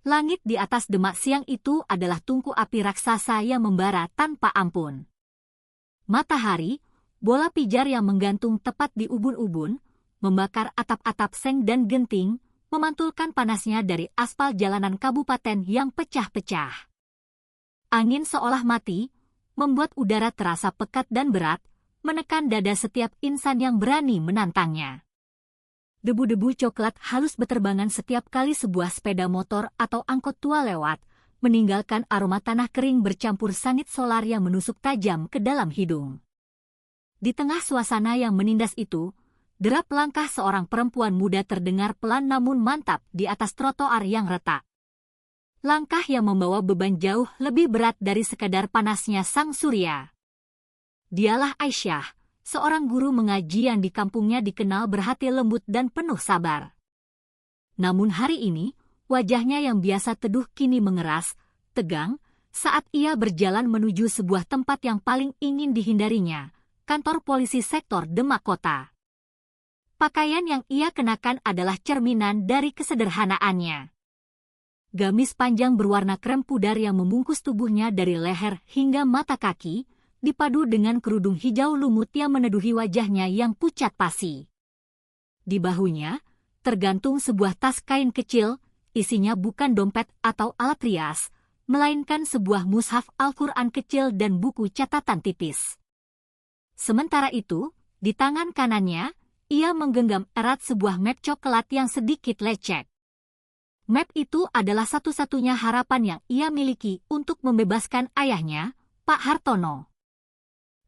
Langit di atas Demak siang itu adalah tungku api raksasa yang membara tanpa ampun. Matahari, bola pijar yang menggantung tepat di ubun-ubun, membakar atap-atap seng dan genting, memantulkan panasnya dari aspal jalanan kabupaten yang pecah-pecah. Angin seolah mati, membuat udara terasa pekat dan berat, menekan dada setiap insan yang berani menantangnya. Debu-debu coklat halus beterbangan setiap kali sebuah sepeda motor atau angkot tua lewat, meninggalkan aroma tanah kering bercampur sangit solar yang menusuk tajam ke dalam hidung. Di tengah suasana yang menindas itu, derap langkah seorang perempuan muda terdengar pelan namun mantap di atas trotoar yang retak. Langkah yang membawa beban jauh lebih berat dari sekadar panasnya sang surya. Dialah Aisyah, seorang guru mengaji yang di kampungnya dikenal berhati lembut dan penuh sabar. Namun hari ini, wajahnya yang biasa teduh kini mengeras, tegang, saat ia berjalan menuju sebuah tempat yang paling ingin dihindarinya, kantor polisi sektor Demak Kota. Pakaian yang ia kenakan adalah cerminan dari kesederhanaannya. Gamis panjang berwarna krem pudar yang membungkus tubuhnya dari leher hingga mata kaki, dipadu dengan kerudung hijau lumut yang meneduhi wajahnya yang pucat pasi. Di bahunya, tergantung sebuah tas kain kecil, isinya bukan dompet atau alat rias, melainkan sebuah mushaf Al-Quran kecil dan buku catatan tipis. Sementara itu, di tangan kanannya, ia menggenggam erat sebuah map coklat yang sedikit lecek. Map itu adalah satu-satunya harapan yang ia miliki untuk membebaskan ayahnya, Pak Hartono.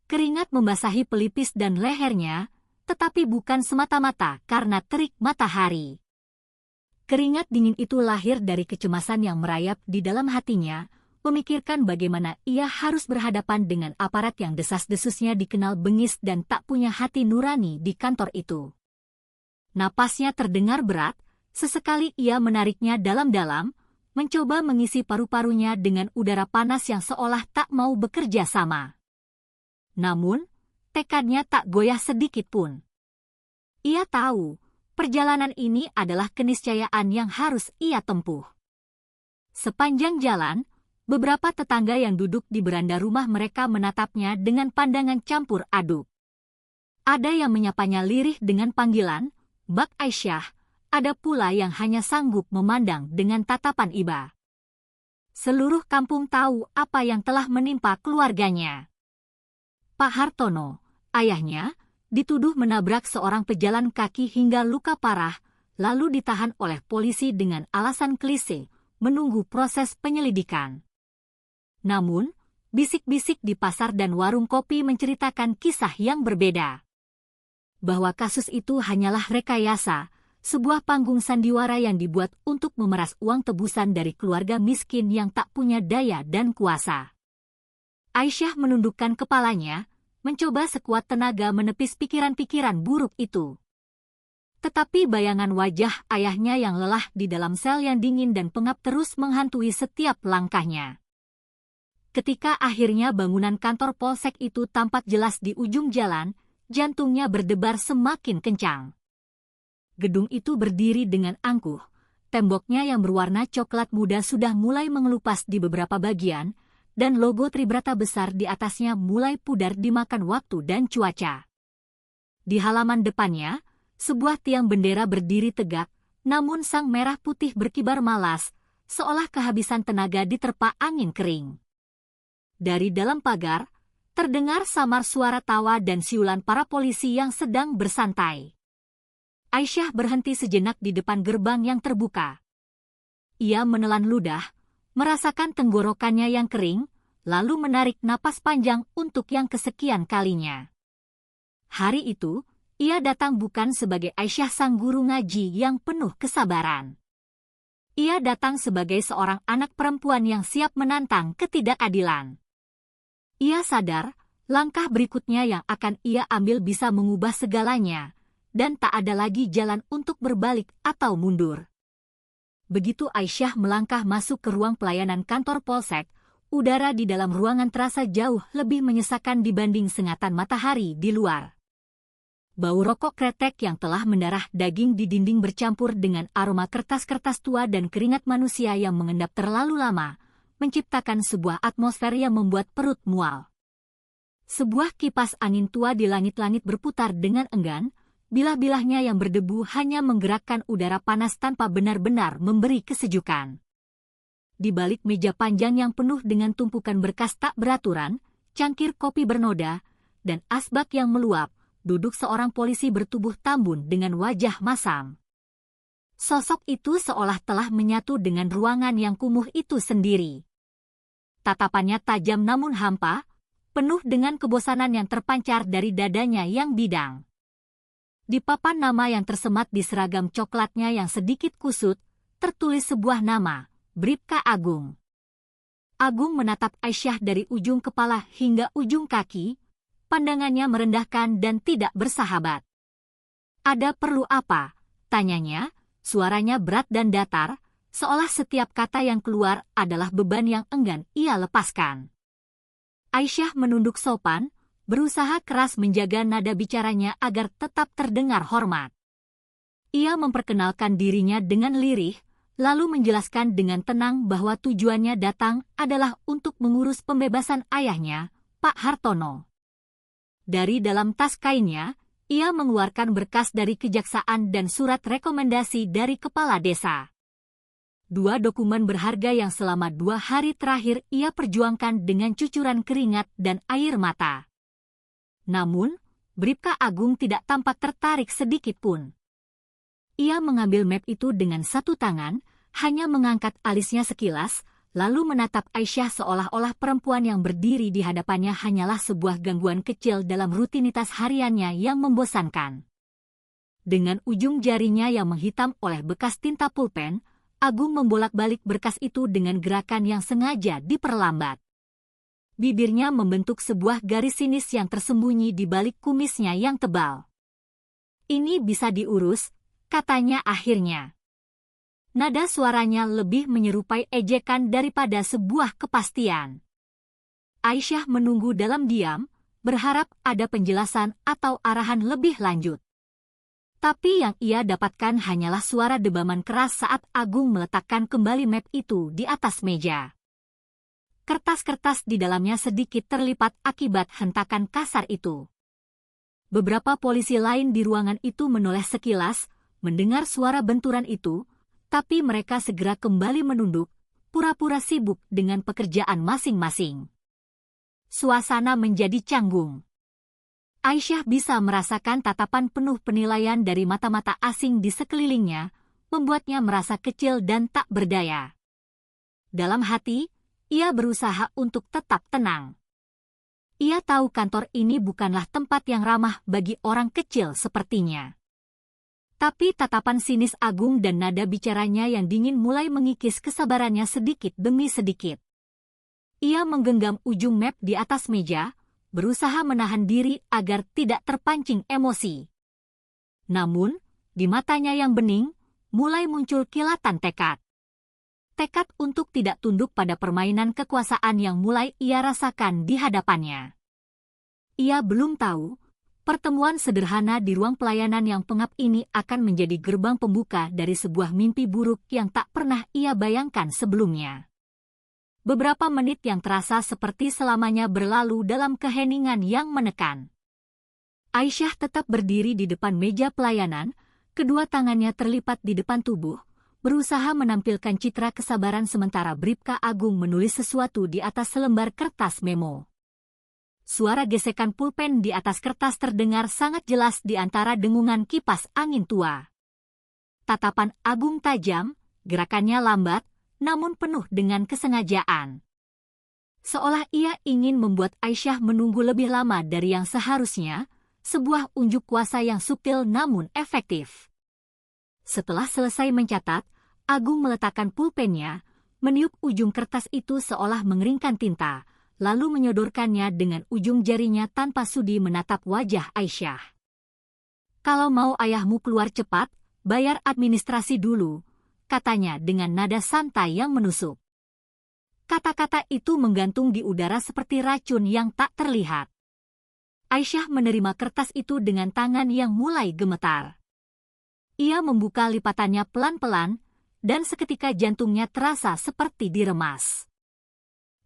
Keringat membasahi pelipis dan lehernya, tetapi bukan semata-mata karena terik matahari. Keringat dingin itu lahir dari kecemasan yang merayap di dalam hatinya, memikirkan bagaimana ia harus berhadapan dengan aparat yang desas-desusnya dikenal bengis dan tak punya hati nurani di kantor itu. Napasnya terdengar berat, sesekali ia menariknya dalam-dalam, mencoba mengisi paru-parunya dengan udara panas yang seolah tak mau bekerja sama. Namun, tekadnya tak goyah sedikit pun. Ia tahu, perjalanan ini adalah keniscayaan yang harus ia tempuh. Sepanjang jalan, beberapa tetangga yang duduk di beranda rumah mereka menatapnya dengan pandangan campur aduk. Ada yang menyapanya lirih dengan panggilan, Bak Aisyah, ada pula yang hanya sanggup memandang dengan tatapan iba. Seluruh kampung tahu apa yang telah menimpa keluarganya. Pak Hartono, ayahnya, dituduh menabrak seorang pejalan kaki hingga luka parah, lalu ditahan oleh polisi dengan alasan klise, menunggu proses penyelidikan. Namun, bisik-bisik di pasar dan warung kopi menceritakan kisah yang berbeda. Bahwa kasus itu hanyalah rekayasa, sebuah panggung sandiwara yang dibuat untuk memeras uang tebusan dari keluarga miskin yang tak punya daya dan kuasa. Aisyah menundukkan kepalanya, mencoba sekuat tenaga menepis pikiran-pikiran buruk itu. Tetapi bayangan wajah ayahnya yang lelah di dalam sel yang dingin dan pengap terus menghantui setiap langkahnya. Ketika akhirnya bangunan kantor polsek itu tampak jelas di ujung jalan, jantungnya berdebar semakin kencang. Gedung itu berdiri dengan angkuh, temboknya yang berwarna coklat muda sudah mulai mengelupas di beberapa bagian, dan logo Tribrata besar di atasnya mulai pudar dimakan waktu dan cuaca. Di halaman depannya, sebuah tiang bendera berdiri tegak, namun sang merah putih berkibar malas, seolah kehabisan tenaga diterpa angin kering. Dari dalam pagar, terdengar samar suara tawa dan siulan para polisi yang sedang bersantai. Aisyah berhenti sejenak di depan gerbang yang terbuka. Ia menelan ludah, merasakan tenggorokannya yang kering, lalu menarik napas panjang untuk yang kesekian kalinya. Hari itu, ia datang bukan sebagai Aisyah sang guru ngaji yang penuh kesabaran. Ia datang sebagai seorang anak perempuan yang siap menantang ketidakadilan. Ia sadar, langkah berikutnya yang akan ia ambil bisa mengubah segalanya, dan tak ada lagi jalan untuk berbalik atau mundur. Begitu Aisyah melangkah masuk ke ruang pelayanan kantor polsek, udara di dalam ruangan terasa jauh lebih menyesakan dibanding sengatan matahari di luar. Bau rokok kretek yang telah mendarah daging di dinding bercampur dengan aroma kertas-kertas tua dan keringat manusia yang mengendap terlalu lama, menciptakan sebuah atmosfer yang membuat perut mual. Sebuah kipas angin tua di langit-langit berputar dengan enggan, bilah-bilahnya yang berdebu hanya menggerakkan udara panas tanpa benar-benar memberi kesejukan. Di balik meja panjang yang penuh dengan tumpukan berkas tak beraturan, cangkir kopi bernoda, dan asbak yang meluap, duduk seorang polisi bertubuh tambun dengan wajah masam. Sosok itu seolah telah menyatu dengan ruangan yang kumuh itu sendiri. Tatapannya tajam namun hampa, penuh dengan kebosanan yang terpancar dari dadanya yang bidang. Di papan nama yang tersemat di seragam coklatnya yang sedikit kusut, tertulis sebuah nama, Bribka Agung. Agung menatap Aisyah dari ujung kepala hingga ujung kaki, pandangannya merendahkan dan tidak bersahabat. "Ada perlu apa?" tanyanya, suaranya berat dan datar, seolah setiap kata yang keluar adalah beban yang enggan ia lepaskan. Aisyah menunduk sopan, berusaha keras menjaga nada bicaranya agar tetap terdengar hormat. Ia memperkenalkan dirinya dengan lirih, lalu menjelaskan dengan tenang bahwa tujuannya datang adalah untuk mengurus pembebasan ayahnya, Pak Hartono. Dari dalam tas kainnya, ia mengeluarkan berkas dari kejaksaan dan surat rekomendasi dari kepala desa. 2 dokumen berharga yang selama 2 hari terakhir ia perjuangkan dengan cucuran keringat dan air mata. Namun, Bribka Agung tidak tampak tertarik sedikit pun. Ia mengambil map itu dengan satu tangan, hanya mengangkat alisnya sekilas, lalu menatap Aisyah seolah-olah perempuan yang berdiri di hadapannya hanyalah sebuah gangguan kecil dalam rutinitas hariannya yang membosankan. Dengan ujung jarinya yang menghitam oleh bekas tinta pulpen, Agung membolak-balik berkas itu dengan gerakan yang sengaja diperlambat. Bibirnya membentuk sebuah garis sinis yang tersembunyi di balik kumisnya yang tebal. "Ini bisa diurus," katanya akhirnya. Nada suaranya lebih menyerupai ejekan daripada sebuah kepastian. Aisyah menunggu dalam diam, berharap ada penjelasan atau arahan lebih lanjut. Tapi yang ia dapatkan hanyalah suara debaman keras saat Agung meletakkan kembali map itu di atas meja. Kertas-kertas di dalamnya sedikit terlipat akibat hentakan kasar itu. Beberapa polisi lain di ruangan itu menoleh sekilas, mendengar suara benturan itu, tapi mereka segera kembali menunduk, pura-pura sibuk dengan pekerjaan masing-masing. Suasana menjadi canggung. Aisyah bisa merasakan tatapan penuh penilaian dari mata-mata asing di sekelilingnya, membuatnya merasa kecil dan tak berdaya. Dalam hati, ia berusaha untuk tetap tenang. Ia tahu kantor ini bukanlah tempat yang ramah bagi orang kecil sepertinya. Tapi tatapan sinis Agung dan nada bicaranya yang dingin mulai mengikis kesabarannya sedikit demi sedikit. Ia menggenggam ujung map di atas meja, berusaha menahan diri agar tidak terpancing emosi. Namun, di matanya yang bening, mulai muncul kilatan tekad. Tekad untuk tidak tunduk pada permainan kekuasaan yang mulai ia rasakan di hadapannya. Ia belum tahu, pertemuan sederhana di ruang pelayanan yang pengap ini akan menjadi gerbang pembuka dari sebuah mimpi buruk yang tak pernah ia bayangkan sebelumnya. Beberapa menit yang terasa seperti selamanya berlalu dalam keheningan yang menekan. Aisyah tetap berdiri di depan meja pelayanan, kedua tangannya terlipat di depan tubuh, berusaha menampilkan citra kesabaran sementara Bribka Agung menulis sesuatu di atas selembar kertas memo. Suara gesekan pulpen di atas kertas terdengar sangat jelas di antara dengungan kipas angin tua. Tatapan Agung tajam, gerakannya lambat, namun penuh dengan kesengajaan. Seolah ia ingin membuat Aisyah menunggu lebih lama dari yang seharusnya, sebuah unjuk kuasa yang subtil namun efektif. Setelah selesai mencatat, Agung meletakkan pulpennya, meniup ujung kertas itu seolah mengeringkan tinta, lalu menyodorkannya dengan ujung jarinya tanpa sudi menatap wajah Aisyah. "Kalau mau ayahmu keluar cepat, bayar administrasi dulu," katanya dengan nada santai yang menusuk. Kata-kata itu menggantung di udara seperti racun yang tak terlihat. Aisyah menerima kertas itu dengan tangan yang mulai gemetar. Ia membuka lipatannya pelan-pelan, dan seketika jantungnya terasa seperti diremas.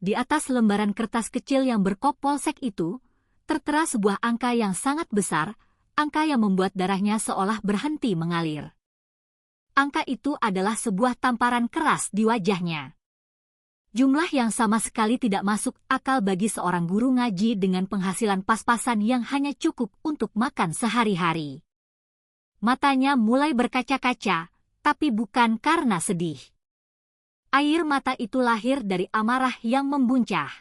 Di atas lembaran kertas kecil yang berkopolsek itu, tertera sebuah angka yang sangat besar, angka yang membuat darahnya seolah berhenti mengalir. Angka itu adalah sebuah tamparan keras di wajahnya. Jumlah yang sama sekali tidak masuk akal bagi seorang guru ngaji dengan penghasilan pas-pasan yang hanya cukup untuk makan sehari-hari. Matanya mulai berkaca-kaca, tapi bukan karena sedih. Air mata itu lahir dari amarah yang membuncah.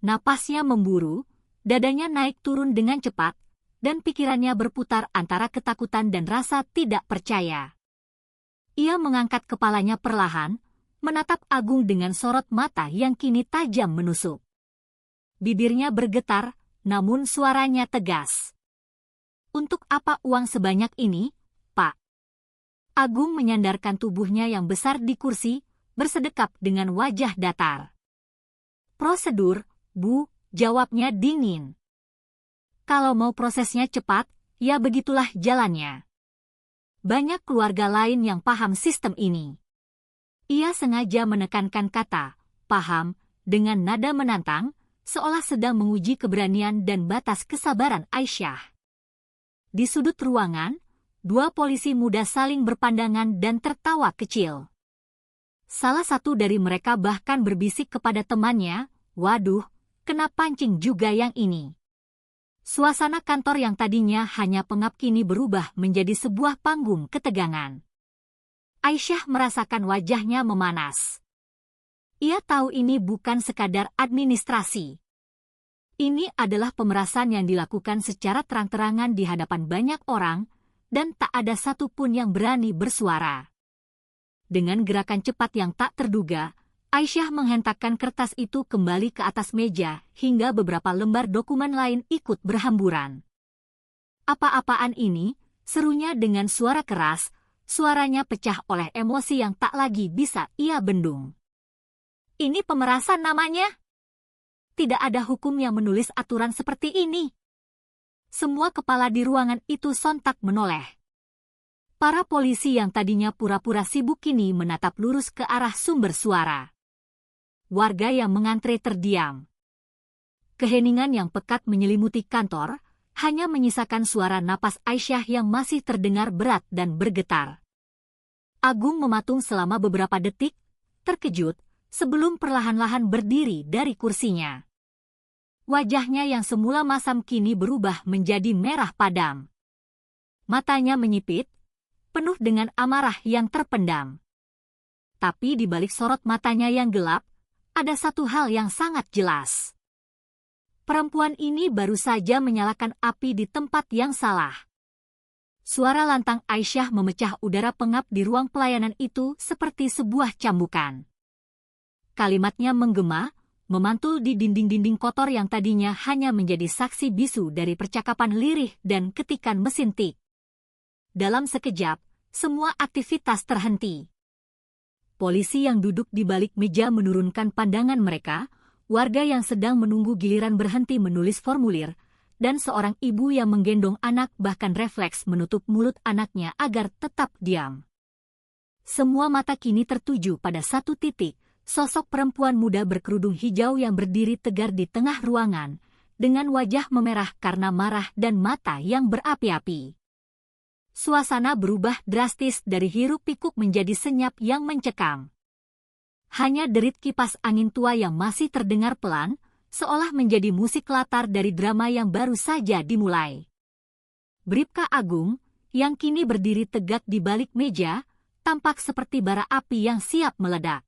Napasnya memburu, dadanya naik turun dengan cepat, dan pikirannya berputar antara ketakutan dan rasa tidak percaya. Ia mengangkat kepalanya perlahan, menatap Agung dengan sorot mata yang kini tajam menusuk. Bibirnya bergetar, namun suaranya tegas. "Untuk apa uang sebanyak ini, Pak?" Agung menyandarkan tubuhnya yang besar di kursi, bersedekap dengan wajah datar. "Prosedur, Bu," jawabnya dingin. "Kalau mau prosesnya cepat, ya begitulah jalannya. Banyak keluarga lain yang paham sistem ini." Ia sengaja menekankan kata "paham" dengan nada menantang, seolah sedang menguji keberanian dan batas kesabaran Aisyah. Di sudut ruangan, dua polisi muda saling berpandangan dan tertawa kecil. Salah satu dari mereka bahkan berbisik kepada temannya, "Waduh, kena pancing juga yang ini." Suasana kantor yang tadinya hanya pengap kini berubah menjadi sebuah panggung ketegangan. Aisyah merasakan wajahnya memanas. Ia tahu ini bukan sekadar administrasi. Ini adalah pemerasan yang dilakukan secara terang-terangan di hadapan banyak orang, dan tak ada satupun yang berani bersuara. Dengan gerakan cepat yang tak terduga, Aisyah menghentakkan kertas itu kembali ke atas meja hingga beberapa lembar dokumen lain ikut berhamburan. "Apa-apaan ini?" serunya dengan suara keras. Suaranya pecah oleh emosi yang tak lagi bisa ia bendung. "Ini pemerasan namanya? Tidak ada hukum yang menulis aturan seperti ini." Semua kepala di ruangan itu sontak menoleh. Para polisi yang tadinya pura-pura sibuk kini menatap lurus ke arah sumber suara. Warga yang mengantre terdiam. Keheningan yang pekat menyelimuti kantor, hanya menyisakan suara napas Aisyah yang masih terdengar berat dan bergetar. Agung mematung selama beberapa detik, terkejut, sebelum perlahan-lahan berdiri dari kursinya. Wajahnya yang semula masam kini berubah menjadi merah padam. Matanya menyipit, penuh dengan amarah yang terpendam. Tapi di balik sorot matanya yang gelap, ada satu hal yang sangat jelas. Perempuan ini baru saja menyalakan api di tempat yang salah. Suara lantang Aisyah memecah udara pengap di ruang pelayanan itu seperti sebuah cambukan. Kalimatnya menggema, memantul di dinding-dinding kotor yang tadinya hanya menjadi saksi bisu dari percakapan lirih dan ketikan mesin tik. Dalam sekejap, semua aktivitas terhenti. Polisi yang duduk di balik meja menurunkan pandangan mereka, warga yang sedang menunggu giliran berhenti menulis formulir, dan seorang ibu yang menggendong anak bahkan refleks menutup mulut anaknya agar tetap diam. Semua mata kini tertuju pada satu titik, sosok perempuan muda berkerudung hijau yang berdiri tegar di tengah ruangan, dengan wajah memerah karena marah dan mata yang berapi-api. Suasana berubah drastis dari hiruk-pikuk menjadi senyap yang mencekam. Hanya derit kipas angin tua yang masih terdengar pelan, seolah menjadi musik latar dari drama yang baru saja dimulai. Bribka Agung, yang kini berdiri tegak di balik meja, tampak seperti bara api yang siap meledak.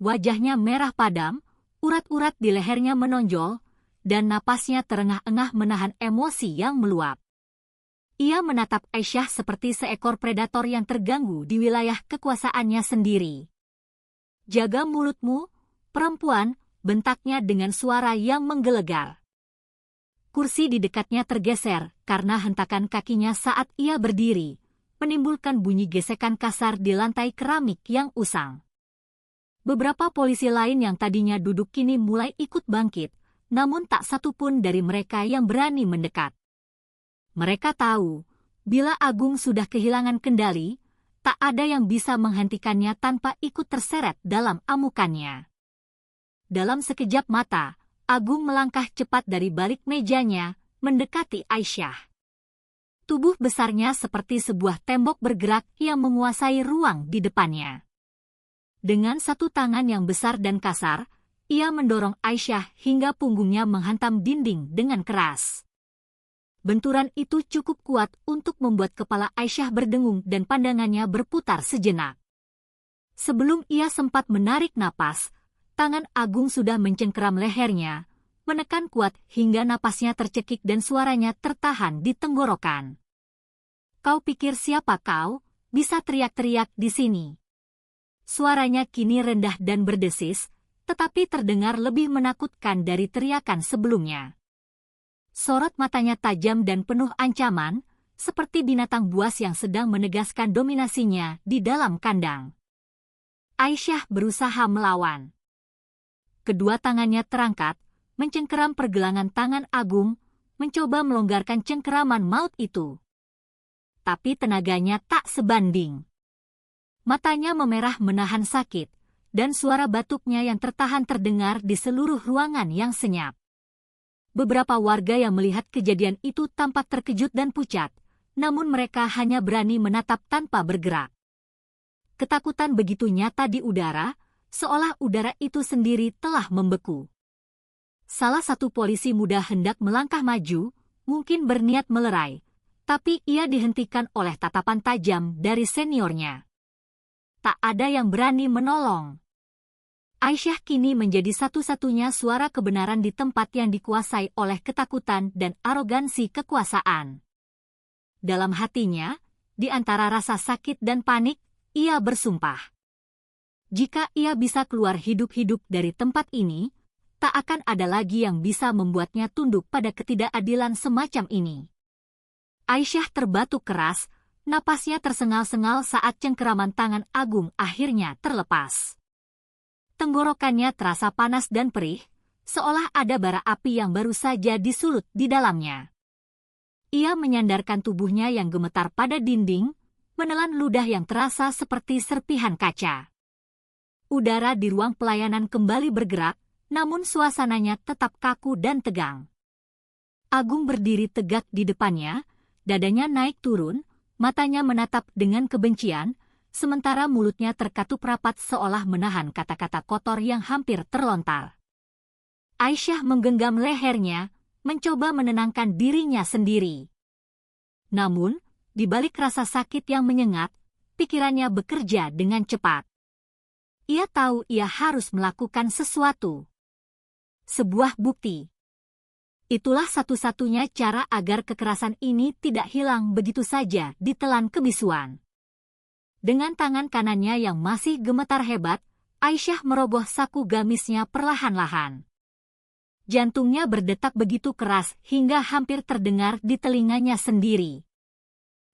Wajahnya merah padam, urat-urat di lehernya menonjol, dan napasnya terengah-engah menahan emosi yang meluap. Ia menatap Aisyah seperti seekor predator yang terganggu di wilayah kekuasaannya sendiri. "Jaga mulutmu, perempuan," bentaknya dengan suara yang menggelegar. Kursi di dekatnya tergeser karena hentakan kakinya saat ia berdiri, menimbulkan bunyi gesekan kasar di lantai keramik yang usang. Beberapa polisi lain yang tadinya duduk kini mulai ikut bangkit, namun tak satu pun dari mereka yang berani mendekat. Mereka tahu, bila Agung sudah kehilangan kendali, tak ada yang bisa menghentikannya tanpa ikut terseret dalam amukannya. Dalam sekejap mata, Agung melangkah cepat dari balik mejanya, mendekati Aisyah. Tubuh besarnya seperti sebuah tembok bergerak yang menguasai ruang di depannya. Dengan satu tangan yang besar dan kasar, ia mendorong Aisyah hingga punggungnya menghantam dinding dengan keras. Benturan itu cukup kuat untuk membuat kepala Aisyah berdengung dan pandangannya berputar sejenak. Sebelum ia sempat menarik napas, tangan Agung sudah mencengkeram lehernya, menekan kuat hingga napasnya tercekik dan suaranya tertahan di tenggorokan. "Kau pikir siapa kau, bisa teriak-teriak di sini?" Suaranya kini rendah dan berdesis, tetapi terdengar lebih menakutkan dari teriakan sebelumnya. Sorot matanya tajam dan penuh ancaman, seperti binatang buas yang sedang menegaskan dominasinya di dalam kandang. Aisyah berusaha melawan. Kedua tangannya terangkat, mencengkeram pergelangan tangan Agung, mencoba melonggarkan cengkeraman maut itu. Tapi tenaganya tak sebanding. Matanya memerah menahan sakit, dan suara batuknya yang tertahan terdengar di seluruh ruangan yang senyap. Beberapa warga yang melihat kejadian itu tampak terkejut dan pucat, namun mereka hanya berani menatap tanpa bergerak. Ketakutan begitu nyata di udara, seolah udara itu sendiri telah membeku. Salah satu polisi muda hendak melangkah maju, mungkin berniat melerai, tapi ia dihentikan oleh tatapan tajam dari seniornya. Tak ada yang berani menolong. Aisyah kini menjadi satu-satunya suara kebenaran di tempat yang dikuasai oleh ketakutan dan arogansi kekuasaan. Dalam hatinya, di antara rasa sakit dan panik, ia bersumpah. Jika ia bisa keluar hidup-hidup dari tempat ini, tak akan ada lagi yang bisa membuatnya tunduk pada ketidakadilan semacam ini. Aisyah terbatuk keras, napasnya tersengal-sengal saat cengkeraman tangan Agung akhirnya terlepas. Tenggorokannya terasa panas dan perih, seolah ada bara api yang baru saja disulut di dalamnya. Ia menyandarkan tubuhnya yang gemetar pada dinding, menelan ludah yang terasa seperti serpihan kaca. Udara di ruang pelayanan kembali bergerak, namun suasananya tetap kaku dan tegang. Agung berdiri tegak di depannya, dadanya naik turun, matanya menatap dengan kebencian, sementara mulutnya terkatup rapat seolah menahan kata-kata kotor yang hampir terlontar. Aisyah menggenggam lehernya, mencoba menenangkan dirinya sendiri. Namun, di balik rasa sakit yang menyengat, pikirannya bekerja dengan cepat. Ia tahu ia harus melakukan sesuatu. Sebuah bukti. Itulah satu-satunya cara agar kekerasan ini tidak hilang begitu saja ditelan kebisuan. Dengan tangan kanannya yang masih gemetar hebat, Aisyah meroboh saku gamisnya perlahan-lahan. Jantungnya berdetak begitu keras hingga hampir terdengar di telinganya sendiri.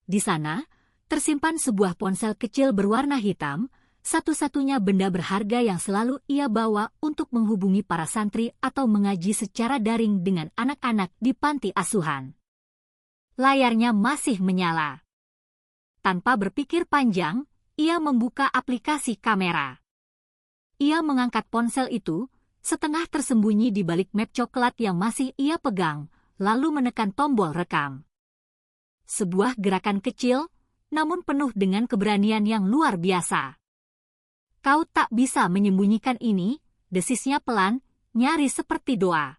Di sana, tersimpan sebuah ponsel kecil berwarna hitam, satu-satunya benda berharga yang selalu ia bawa untuk menghubungi para santri atau mengaji secara daring dengan anak-anak di panti asuhan. Layarnya masih menyala. Tanpa berpikir panjang, ia membuka aplikasi kamera. Ia mengangkat ponsel itu, setengah tersembunyi di balik map coklat yang masih ia pegang, lalu menekan tombol rekam. Sebuah gerakan kecil, namun penuh dengan keberanian yang luar biasa. "Kau tak bisa menyembunyikan ini," desisnya pelan, nyaris seperti doa.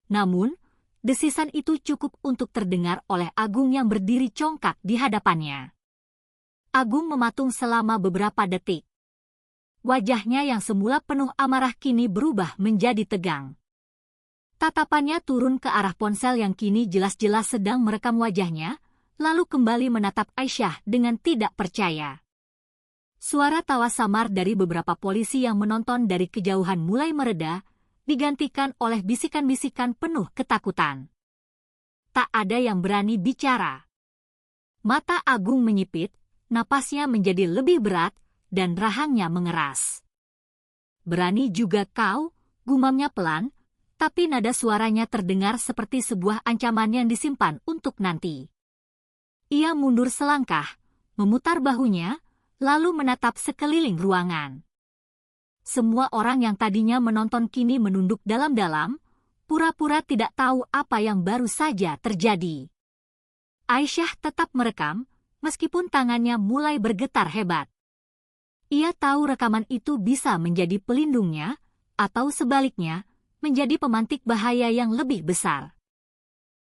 Namun, desisan itu cukup untuk terdengar oleh Agung yang berdiri congkak di hadapannya. Agung mematung selama beberapa detik. Wajahnya yang semula penuh amarah kini berubah menjadi tegang. Tatapannya turun ke arah ponsel yang kini jelas-jelas sedang merekam wajahnya, lalu kembali menatap Aisyah dengan tidak percaya. Suara tawa samar dari beberapa polisi yang menonton dari kejauhan mulai mereda, digantikan oleh bisikan-bisikan penuh ketakutan. Tak ada yang berani bicara. Mata Agung menyipit, napasnya menjadi lebih berat, dan rahangnya mengeras. "Berani juga kau," gumamnya pelan, tapi nada suaranya terdengar seperti sebuah ancaman yang disimpan untuk nanti. Ia mundur selangkah, memutar bahunya, lalu menatap sekeliling ruangan. Semua orang yang tadinya menonton kini menunduk dalam-dalam, pura-pura tidak tahu apa yang baru saja terjadi. Aisyah tetap merekam, meskipun tangannya mulai bergetar hebat. Ia tahu rekaman itu bisa menjadi pelindungnya, atau sebaliknya, menjadi pemantik bahaya yang lebih besar.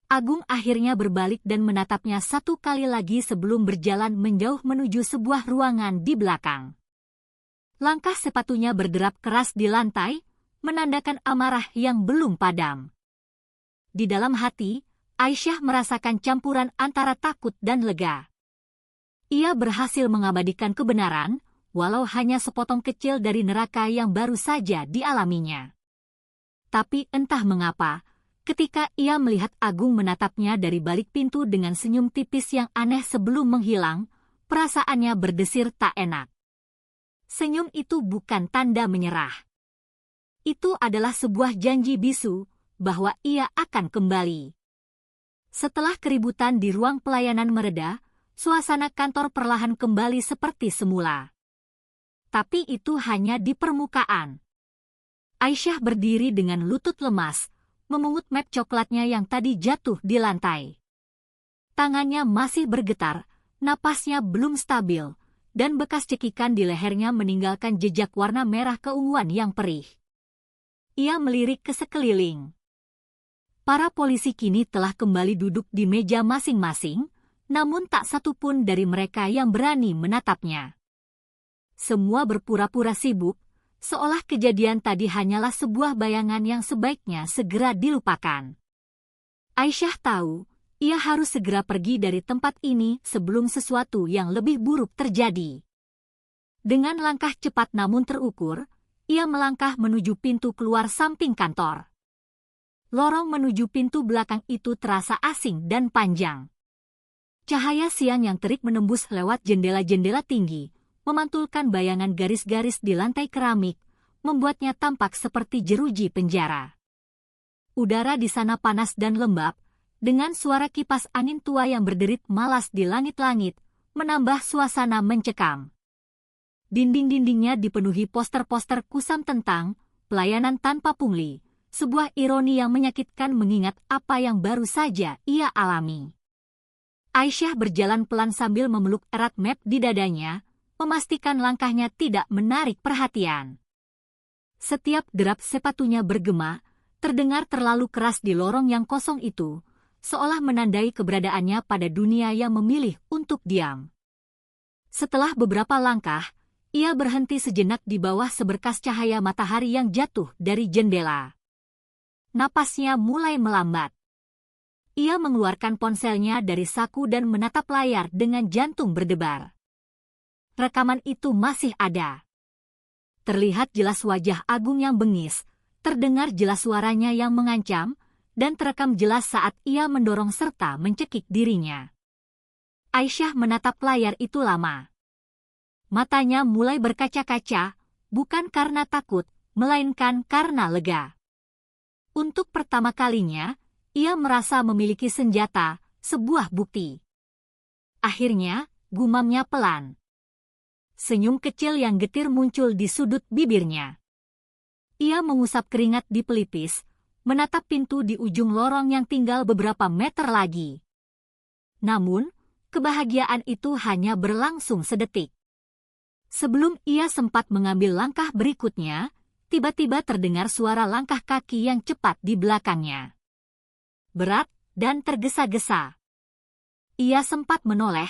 Agung akhirnya berbalik dan menatapnya satu kali lagi sebelum berjalan menjauh menuju sebuah ruangan di belakang. Langkah sepatunya berderap keras di lantai, menandakan amarah yang belum padam. Di dalam hati, Aisyah merasakan campuran antara takut dan lega. Ia berhasil mengabadikan kebenaran, walau hanya sepotong kecil dari neraka yang baru saja dialaminya. Tapi entah mengapa, ketika ia melihat Agung menatapnya dari balik pintu dengan senyum tipis yang aneh sebelum menghilang, perasaannya berdesir tak enak. Senyum itu bukan tanda menyerah. Itu adalah sebuah janji bisu bahwa ia akan kembali. Setelah keributan di ruang pelayanan mereda, suasana kantor perlahan kembali seperti semula. Tapi itu hanya di permukaan. Aisyah berdiri dengan lutut lemas, memungut map coklatnya yang tadi jatuh di lantai. Tangannya masih bergetar, napasnya belum stabil, dan bekas cekikan di lehernya meninggalkan jejak warna merah keunguan yang perih. Ia melirik ke sekeliling. Para polisi kini telah kembali duduk di meja masing-masing, namun tak satu pun dari mereka yang berani menatapnya. Semua berpura-pura sibuk, seolah kejadian tadi hanyalah sebuah bayangan yang sebaiknya segera dilupakan. Aisyah tahu, ia harus segera pergi dari tempat ini sebelum sesuatu yang lebih buruk terjadi. Dengan langkah cepat namun terukur, ia melangkah menuju pintu keluar samping kantor. Lorong menuju pintu belakang itu terasa asing dan panjang. Cahaya siang yang terik menembus lewat jendela-jendela tinggi, memantulkan bayangan garis-garis di lantai keramik, membuatnya tampak seperti jeruji penjara. Udara di sana panas dan lembab, dengan suara kipas angin tua yang berderit malas di langit-langit, menambah suasana mencekam. Dinding-dindingnya dipenuhi poster-poster kusam tentang pelayanan tanpa pungli, sebuah ironi yang menyakitkan mengingat apa yang baru saja ia alami. Aisyah berjalan pelan sambil memeluk erat map di dadanya, memastikan langkahnya tidak menarik perhatian. Setiap derap sepatunya bergema, terdengar terlalu keras di lorong yang kosong itu, seolah menandai keberadaannya pada dunia yang memilih untuk diam. Setelah beberapa langkah, ia berhenti sejenak di bawah seberkas cahaya matahari yang jatuh dari jendela. Napasnya mulai melambat. Ia mengeluarkan ponselnya dari saku dan menatap layar dengan jantung berdebar. Rekaman itu masih ada. Terlihat jelas wajah Agung yang bengis, terdengar jelas suaranya yang mengancam, dan terekam jelas saat ia mendorong serta mencekik dirinya. Aisyah menatap layar itu lama. Matanya mulai berkaca-kaca, bukan karena takut, melainkan karena lega. Untuk pertama kalinya, ia merasa memiliki senjata, sebuah bukti. Akhirnya, gumamnya pelan. Senyum kecil yang getir muncul di sudut bibirnya. Ia mengusap keringat di pelipis, menatap pintu di ujung lorong yang tinggal beberapa meter lagi. Namun, kebahagiaan itu hanya berlangsung sedetik. Sebelum ia sempat mengambil langkah berikutnya, tiba-tiba terdengar suara langkah kaki yang cepat di belakangnya. Berat dan tergesa-gesa. Ia sempat menoleh,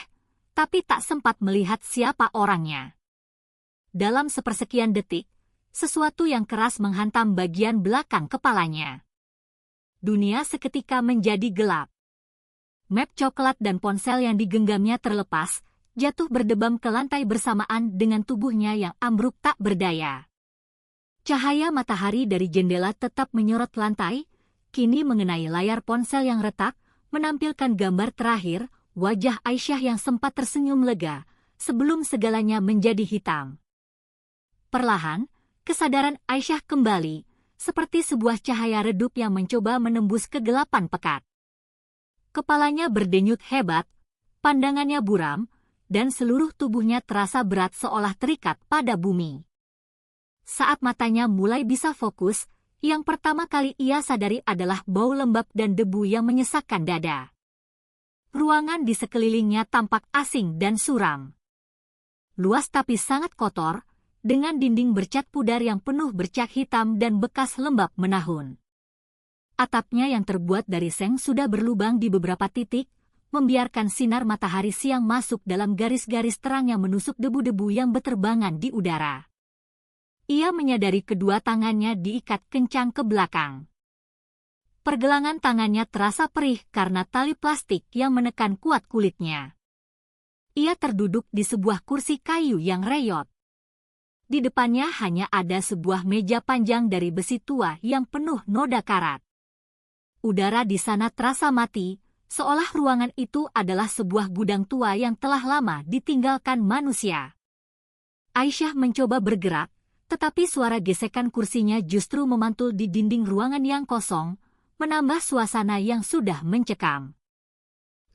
tapi tak sempat melihat siapa orangnya. Dalam sepersekian detik, sesuatu yang keras menghantam bagian belakang kepalanya. Dunia seketika menjadi gelap. Map coklat dan ponsel yang digenggamnya terlepas, jatuh berdebam ke lantai bersamaan dengan tubuhnya yang ambruk tak berdaya. Cahaya matahari dari jendela tetap menyorot lantai, kini mengenai layar ponsel yang retak, menampilkan gambar terakhir, wajah Aisyah yang sempat tersenyum lega, sebelum segalanya menjadi hitam. Perlahan, kesadaran Aisyah kembali, seperti sebuah cahaya redup yang mencoba menembus kegelapan pekat. Kepalanya berdenyut hebat, pandangannya buram, dan seluruh tubuhnya terasa berat seolah terikat pada bumi. Saat matanya mulai bisa fokus, yang pertama kali ia sadari adalah bau lembab dan debu yang menyesakkan dada. Ruangan di sekelilingnya tampak asing dan suram. Luas tapi sangat kotor, dengan dinding bercat pudar yang penuh bercak hitam dan bekas lembab menahun. Atapnya yang terbuat dari seng sudah berlubang di beberapa titik, membiarkan sinar matahari siang masuk dalam garis-garis terang yang menusuk debu-debu yang berterbangan di udara. Ia menyadari kedua tangannya diikat kencang ke belakang. Pergelangan tangannya terasa perih karena tali plastik yang menekan kuat kulitnya. Ia terduduk di sebuah kursi kayu yang reyot. Di depannya hanya ada sebuah meja panjang dari besi tua yang penuh noda karat. Udara di sana terasa mati, seolah ruangan itu adalah sebuah gudang tua yang telah lama ditinggalkan manusia. Aisyah mencoba bergerak, tetapi suara gesekan kursinya justru memantul di dinding ruangan yang kosong, menambah suasana yang sudah mencekam.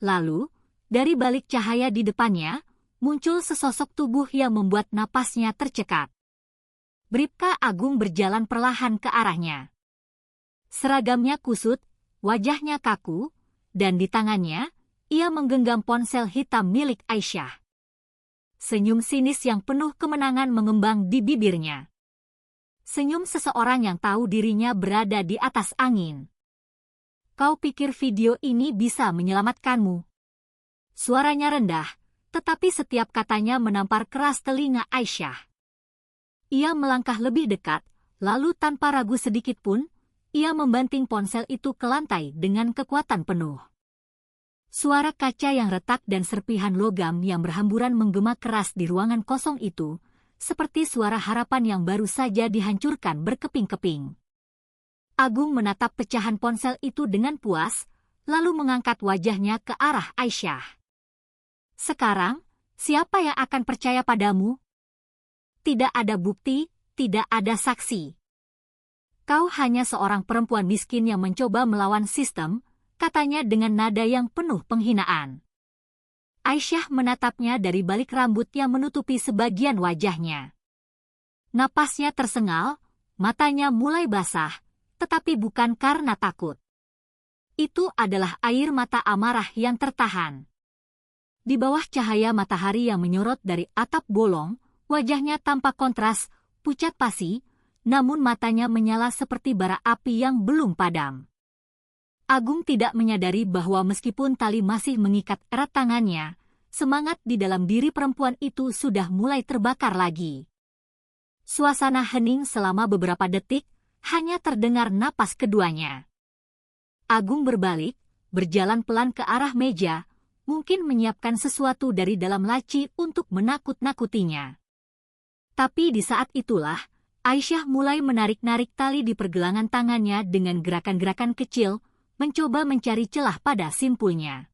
Lalu, dari balik cahaya di depannya, muncul sesosok tubuh yang membuat napasnya tercekat. Bribka Agung berjalan perlahan ke arahnya. Seragamnya kusut, wajahnya kaku, dan di tangannya, ia menggenggam ponsel hitam milik Aisyah. Senyum sinis yang penuh kemenangan mengembang di bibirnya. Senyum seseorang yang tahu dirinya berada di atas angin. Kau pikir video ini bisa menyelamatkanmu? Suaranya rendah, tetapi setiap katanya menampar keras telinga Aisyah. Ia melangkah lebih dekat, lalu tanpa ragu sedikit pun, ia membanting ponsel itu ke lantai dengan kekuatan penuh. Suara kaca yang retak dan serpihan logam yang berhamburan menggema keras di ruangan kosong itu, seperti suara harapan yang baru saja dihancurkan berkeping-keping. Agung menatap pecahan ponsel itu dengan puas, lalu mengangkat wajahnya ke arah Aisyah. Sekarang, siapa yang akan percaya padamu? Tidak ada bukti, tidak ada saksi. Kau hanya seorang perempuan miskin yang mencoba melawan sistem, katanya dengan nada yang penuh penghinaan. Aisyah menatapnya dari balik rambut yang menutupi sebagian wajahnya. Napasnya tersengal, matanya mulai basah, tetapi bukan karena takut. Itu adalah air mata amarah yang tertahan. Di bawah cahaya matahari yang menyorot dari atap bolong, wajahnya tampak kontras, pucat pasi, namun matanya menyala seperti bara api yang belum padam. Agung tidak menyadari bahwa meskipun tali masih mengikat erat tangannya, semangat di dalam diri perempuan itu sudah mulai terbakar lagi. Suasana hening selama beberapa detik, hanya terdengar napas keduanya. Agung berbalik, berjalan pelan ke arah meja, mungkin menyiapkan sesuatu dari dalam laci untuk menakut-nakutinya. Tapi di saat itulah, Aisyah mulai menarik-narik tali di pergelangan tangannya dengan gerakan-gerakan kecil, mencoba mencari celah pada simpulnya.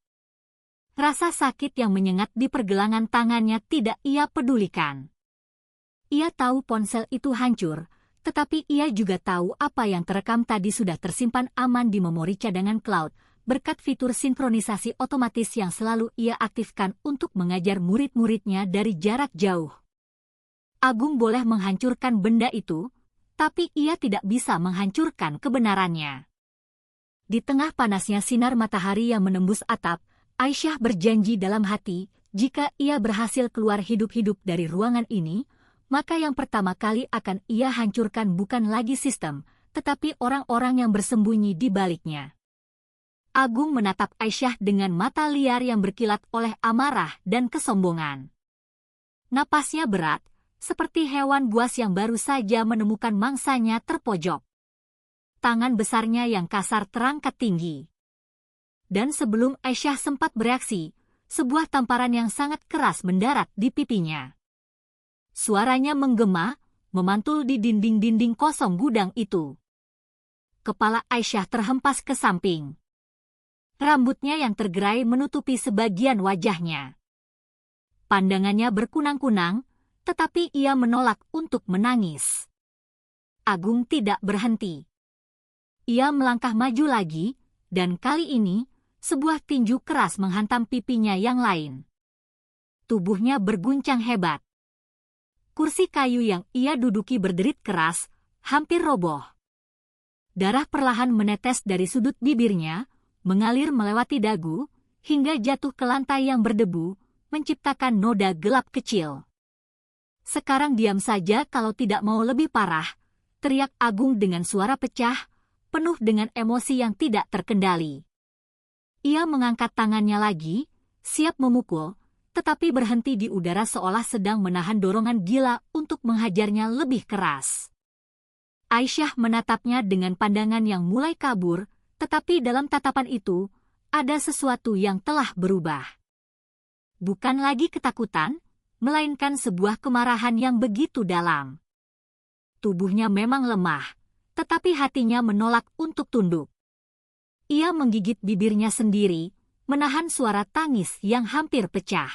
Rasa sakit yang menyengat di pergelangan tangannya tidak ia pedulikan. Ia tahu ponsel itu hancur, tetapi ia juga tahu apa yang terekam tadi sudah tersimpan aman di memori cadangan cloud, berkat fitur sinkronisasi otomatis yang selalu ia aktifkan untuk mengajar murid-muridnya dari jarak jauh. Agung boleh menghancurkan benda itu, tapi ia tidak bisa menghancurkan kebenarannya. Di tengah panasnya sinar matahari yang menembus atap, Aisyah berjanji dalam hati, jika ia berhasil keluar hidup-hidup dari ruangan ini, maka yang pertama kali akan ia hancurkan bukan lagi sistem, tetapi orang-orang yang bersembunyi di baliknya. Agung menatap Aisyah dengan mata liar yang berkilat oleh amarah dan kesombongan. Napasnya berat, seperti hewan buas yang baru saja menemukan mangsanya terpojok. Tangan besarnya yang kasar terangkat tinggi. Dan sebelum Aisyah sempat bereaksi, sebuah tamparan yang sangat keras mendarat di pipinya. Suaranya menggema, memantul di dinding-dinding kosong gudang itu. Kepala Aisyah terhempas ke samping. Rambutnya yang tergerai menutupi sebagian wajahnya. Pandangannya berkunang-kunang, tetapi ia menolak untuk menangis. Agung tidak berhenti. Ia melangkah maju lagi, dan kali ini, sebuah tinju keras menghantam pipinya yang lain. Tubuhnya berguncang hebat. Kursi kayu yang ia duduki berderit keras, hampir roboh. Darah perlahan menetes dari sudut bibirnya, mengalir melewati dagu, hingga jatuh ke lantai yang berdebu, menciptakan noda gelap kecil. Sekarang diam saja kalau tidak mau lebih parah, teriak Agung dengan suara pecah, penuh dengan emosi yang tidak terkendali. Ia mengangkat tangannya lagi, siap memukul, tetapi berhenti di udara seolah sedang menahan dorongan gila untuk menghajarnya lebih keras. Aisyah menatapnya dengan pandangan yang mulai kabur, tetapi dalam tatapan itu, ada sesuatu yang telah berubah. Bukan lagi ketakutan, melainkan sebuah kemarahan yang begitu dalam. Tubuhnya memang lemah, tetapi hatinya menolak untuk tunduk. Ia menggigit bibirnya sendiri, menahan suara tangis yang hampir pecah.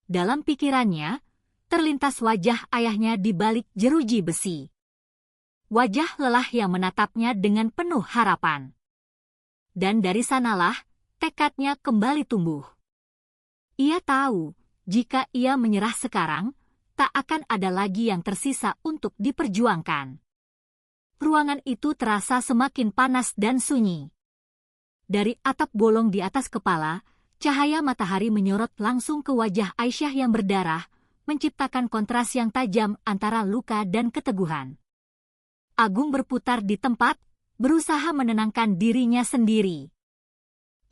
Dalam pikirannya, terlintas wajah ayahnya di balik jeruji besi. Wajah lelah yang menatapnya dengan penuh harapan. Dan dari sanalah, tekadnya kembali tumbuh. Ia tahu, jika ia menyerah sekarang, tak akan ada lagi yang tersisa untuk diperjuangkan. Ruangan itu terasa semakin panas dan sunyi. Dari atap bolong di atas kepala, cahaya matahari menyorot langsung ke wajah Aisyah yang berdarah, menciptakan kontras yang tajam antara luka dan keteguhan. Agung berputar di tempat, berusaha menenangkan dirinya sendiri.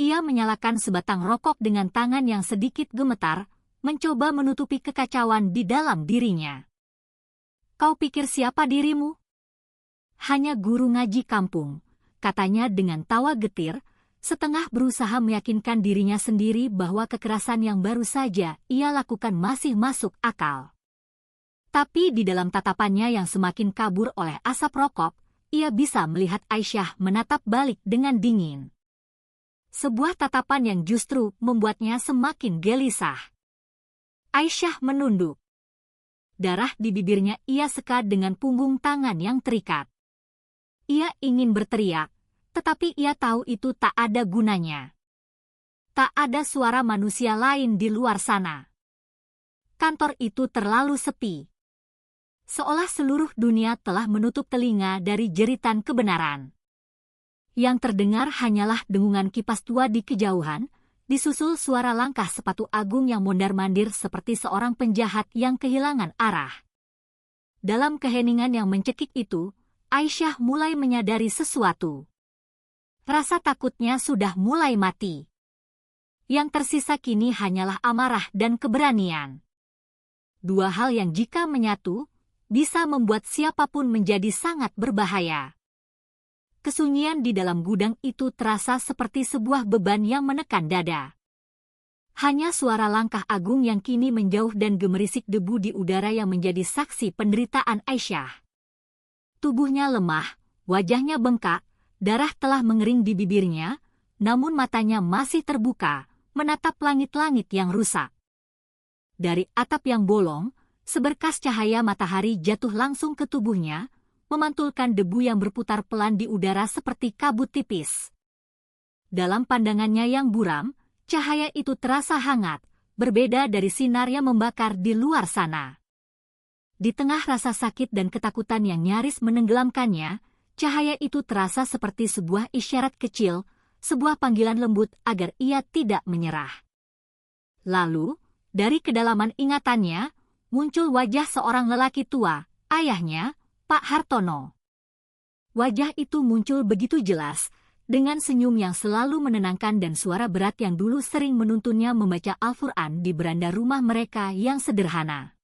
Ia menyalakan sebatang rokok dengan tangan yang sedikit gemetar, mencoba menutupi kekacauan di dalam dirinya. "Kau pikir siapa dirimu?" "Hanya guru ngaji kampung," katanya dengan tawa getir, setengah berusaha meyakinkan dirinya sendiri bahwa kekerasan yang baru saja ia lakukan masih masuk akal. Tapi di dalam tatapannya yang semakin kabur oleh asap rokok, ia bisa melihat Aisyah menatap balik dengan dingin. Sebuah tatapan yang justru membuatnya semakin gelisah. Aisyah menunduk. Darah di bibirnya ia seka dengan punggung tangan yang terikat. Ia ingin berteriak, tetapi ia tahu itu tak ada gunanya. Tak ada suara manusia lain di luar sana. Kantor itu terlalu sepi. Seolah seluruh dunia telah menutup telinga dari jeritan kebenaran. Yang terdengar hanyalah dengungan kipas tua di kejauhan, disusul suara langkah sepatu Agung yang mondar-mandir seperti seorang penjahat yang kehilangan arah. Dalam keheningan yang mencekik itu, Aisyah mulai menyadari sesuatu. Rasa takutnya sudah mulai mati. Yang tersisa kini hanyalah amarah dan keberanian. Dua hal yang jika menyatu, bisa membuat siapapun menjadi sangat berbahaya. Kesunyian di dalam gudang itu terasa seperti sebuah beban yang menekan dada. Hanya suara langkah Agung yang kini menjauh dan gemerisik debu di udara yang menjadi saksi penderitaan Aisyah. Tubuhnya lemah, wajahnya bengkak, darah telah mengering di bibirnya, namun matanya masih terbuka, menatap langit-langit yang rusak. Dari atap yang bolong, seberkas cahaya matahari jatuh langsung ke tubuhnya, memantulkan debu yang berputar pelan di udara seperti kabut tipis. Dalam pandangannya yang buram, cahaya itu terasa hangat, berbeda dari sinar yang membakar di luar sana. Di tengah rasa sakit dan ketakutan yang nyaris menenggelamkannya, cahaya itu terasa seperti sebuah isyarat kecil, sebuah panggilan lembut agar ia tidak menyerah. Lalu, dari kedalaman ingatannya, muncul wajah seorang lelaki tua, ayahnya, Pak Hartono. Wajah itu muncul begitu jelas, dengan senyum yang selalu menenangkan dan suara berat yang dulu sering menuntunnya membaca Al-Quran di beranda rumah mereka yang sederhana.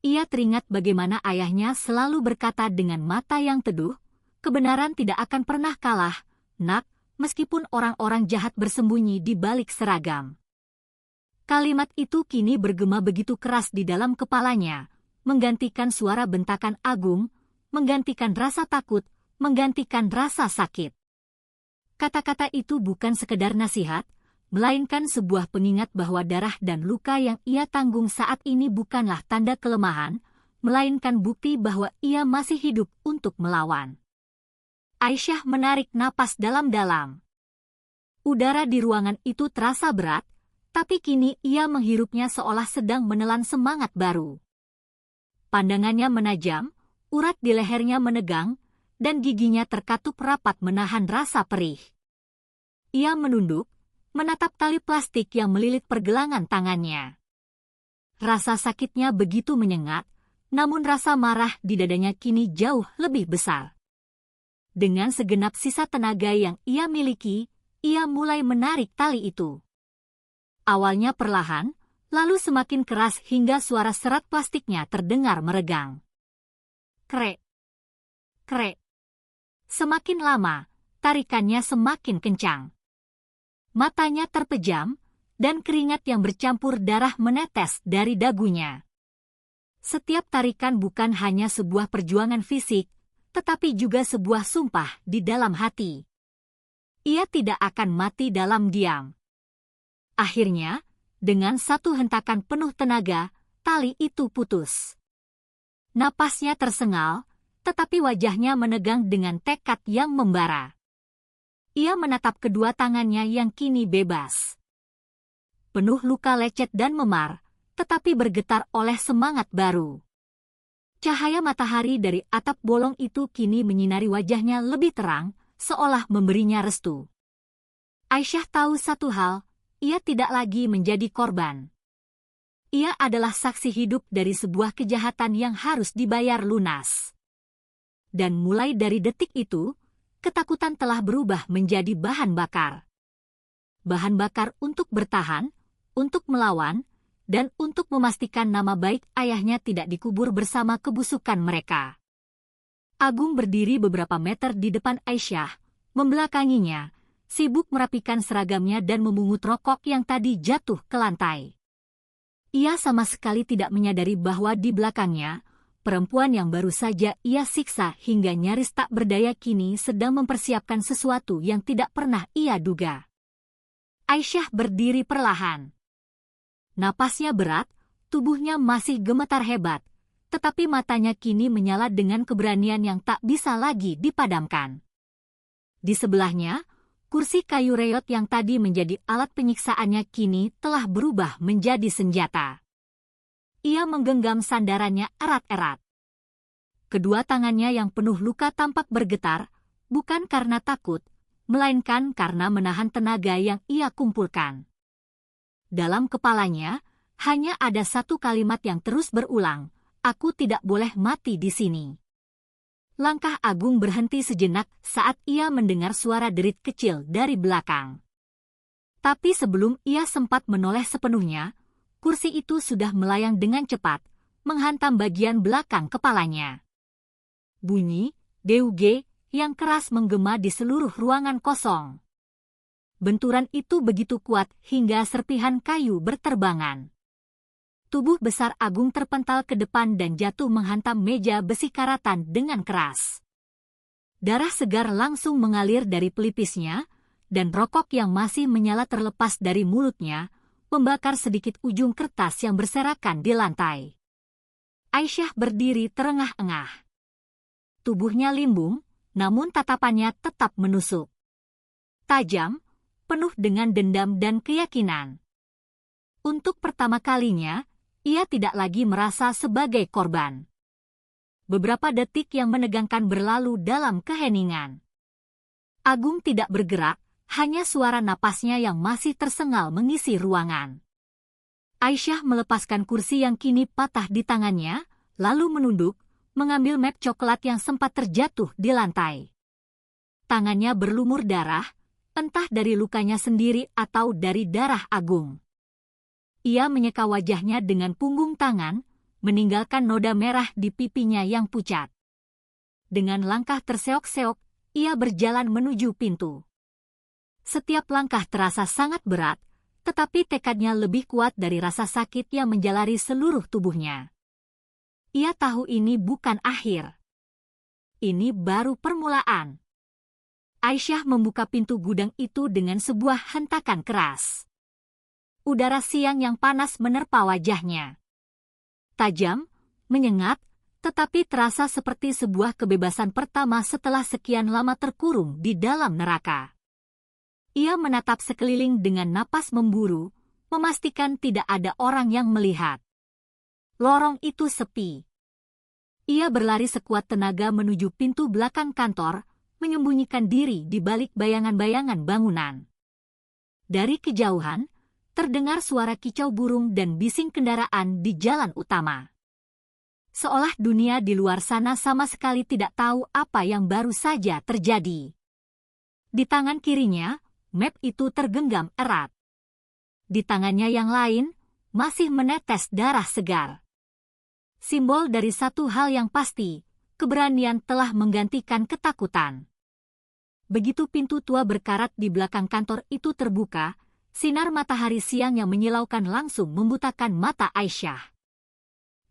Ia teringat bagaimana ayahnya selalu berkata dengan mata yang teduh, "Kebenaran tidak akan pernah kalah, nak, meskipun orang-orang jahat bersembunyi di balik seragam." Kalimat itu kini bergema begitu keras di dalam kepalanya, menggantikan suara bentakan Agung, menggantikan rasa takut, menggantikan rasa sakit. Kata-kata itu bukan sekedar nasihat, melainkan sebuah pengingat bahwa darah dan luka yang ia tanggung saat ini bukanlah tanda kelemahan, melainkan bukti bahwa ia masih hidup untuk melawan. Aisyah menarik napas dalam-dalam. Udara di ruangan itu terasa berat, tapi kini ia menghirupnya seolah sedang menelan semangat baru. Pandangannya menajam, urat di lehernya menegang, dan giginya terkatup rapat menahan rasa perih. Ia menunduk, menatap tali plastik yang melilit pergelangan tangannya. Rasa sakitnya begitu menyengat, namun rasa marah di dadanya kini jauh lebih besar. Dengan segenap sisa tenaga yang ia miliki, ia mulai menarik tali itu. Awalnya perlahan, lalu semakin keras hingga suara serat plastiknya terdengar meregang. Krek, krek. Semakin lama, tarikannya semakin kencang. Matanya terpejam, dan keringat yang bercampur darah menetes dari dagunya. Setiap tarikan bukan hanya sebuah perjuangan fisik, tetapi juga sebuah sumpah di dalam hati. Ia tidak akan mati dalam diam. Akhirnya, dengan satu hentakan penuh tenaga, tali itu putus. Napasnya tersengal, tetapi wajahnya menegang dengan tekad yang membara. Ia menatap kedua tangannya yang kini bebas. Penuh luka lecet dan memar, tetapi bergetar oleh semangat baru. Cahaya matahari dari atap bolong itu kini menyinari wajahnya lebih terang, seolah memberinya restu. Aisyah tahu satu hal, ia tidak lagi menjadi korban. Ia adalah saksi hidup dari sebuah kejahatan yang harus dibayar lunas. Dan mulai dari detik itu, ketakutan telah berubah menjadi bahan bakar. Bahan bakar untuk bertahan, untuk melawan, dan untuk memastikan nama baik ayahnya tidak dikubur bersama kebusukan mereka. Agung berdiri beberapa meter di depan Aisyah, membelakanginya, sibuk merapikan seragamnya dan memungut rokok yang tadi jatuh ke lantai. Ia sama sekali tidak menyadari bahwa di belakangnya, perempuan yang baru saja ia siksa hingga nyaris tak berdaya kini sedang mempersiapkan sesuatu yang tidak pernah ia duga. Aisyah berdiri perlahan. Napasnya berat, tubuhnya masih gemetar hebat, tetapi matanya kini menyala dengan keberanian yang tak bisa lagi dipadamkan. Di sebelahnya, kursi kayu reot yang tadi menjadi alat penyiksaannya kini telah berubah menjadi senjata. Ia menggenggam sandarannya erat-erat. Kedua tangannya yang penuh luka tampak bergetar, bukan karena takut, melainkan karena menahan tenaga yang ia kumpulkan. Dalam kepalanya, hanya ada satu kalimat yang terus berulang, "Aku tidak boleh mati di sini." Langkah Agung berhenti sejenak saat ia mendengar suara derit kecil dari belakang. Tapi sebelum ia sempat menoleh sepenuhnya, kursi itu sudah melayang dengan cepat, menghantam bagian belakang kepalanya. Bunyi "deuge" yang keras menggema di seluruh ruangan kosong. Benturan itu begitu kuat hingga serpihan kayu berterbangan. Tubuh besar Agung terpental ke depan dan jatuh menghantam meja besi karatan dengan keras. Darah segar langsung mengalir dari pelipisnya, dan rokok yang masih menyala terlepas dari mulutnya, membakar sedikit ujung kertas yang berserakan di lantai. Aisyah berdiri terengah-engah. Tubuhnya limbung, namun tatapannya tetap menusuk. Tajam, penuh dengan dendam dan keyakinan. Untuk pertama kalinya, ia tidak lagi merasa sebagai korban. Beberapa detik yang menegangkan berlalu dalam keheningan. Agung tidak bergerak, hanya suara napasnya yang masih tersengal mengisi ruangan. Aisyah melepaskan kursi yang kini patah di tangannya, lalu menunduk, mengambil map coklat yang sempat terjatuh di lantai. Tangannya berlumur darah, entah dari lukanya sendiri atau dari darah Agung. Ia menyeka wajahnya dengan punggung tangan, meninggalkan noda merah di pipinya yang pucat. Dengan langkah terseok-seok, ia berjalan menuju pintu. Setiap langkah terasa sangat berat, tetapi tekadnya lebih kuat dari rasa sakit yang menjalari seluruh tubuhnya. Ia tahu ini bukan akhir. Ini baru permulaan. Aisyah membuka pintu gudang itu dengan sebuah hentakan keras. Udara siang yang panas menerpa wajahnya. Tajam, menyengat, tetapi terasa seperti sebuah kebebasan pertama setelah sekian lama terkurung di dalam neraka. Ia menatap sekeliling dengan napas memburu, memastikan tidak ada orang yang melihat. Lorong itu sepi. Ia berlari sekuat tenaga menuju pintu belakang kantor, menyembunyikan diri di balik bayangan-bayangan bangunan. Dari kejauhan, terdengar suara kicau burung dan bising kendaraan di jalan utama. Seolah dunia di luar sana sama sekali tidak tahu apa yang baru saja terjadi. Di tangan kirinya, map itu tergenggam erat. Di tangannya yang lain, masih menetes darah segar. Simbol dari satu hal yang pasti, keberanian telah menggantikan ketakutan. Begitu pintu tua berkarat di belakang kantor itu terbuka, sinar matahari siang yang menyilaukan langsung membutakan mata Aisyah.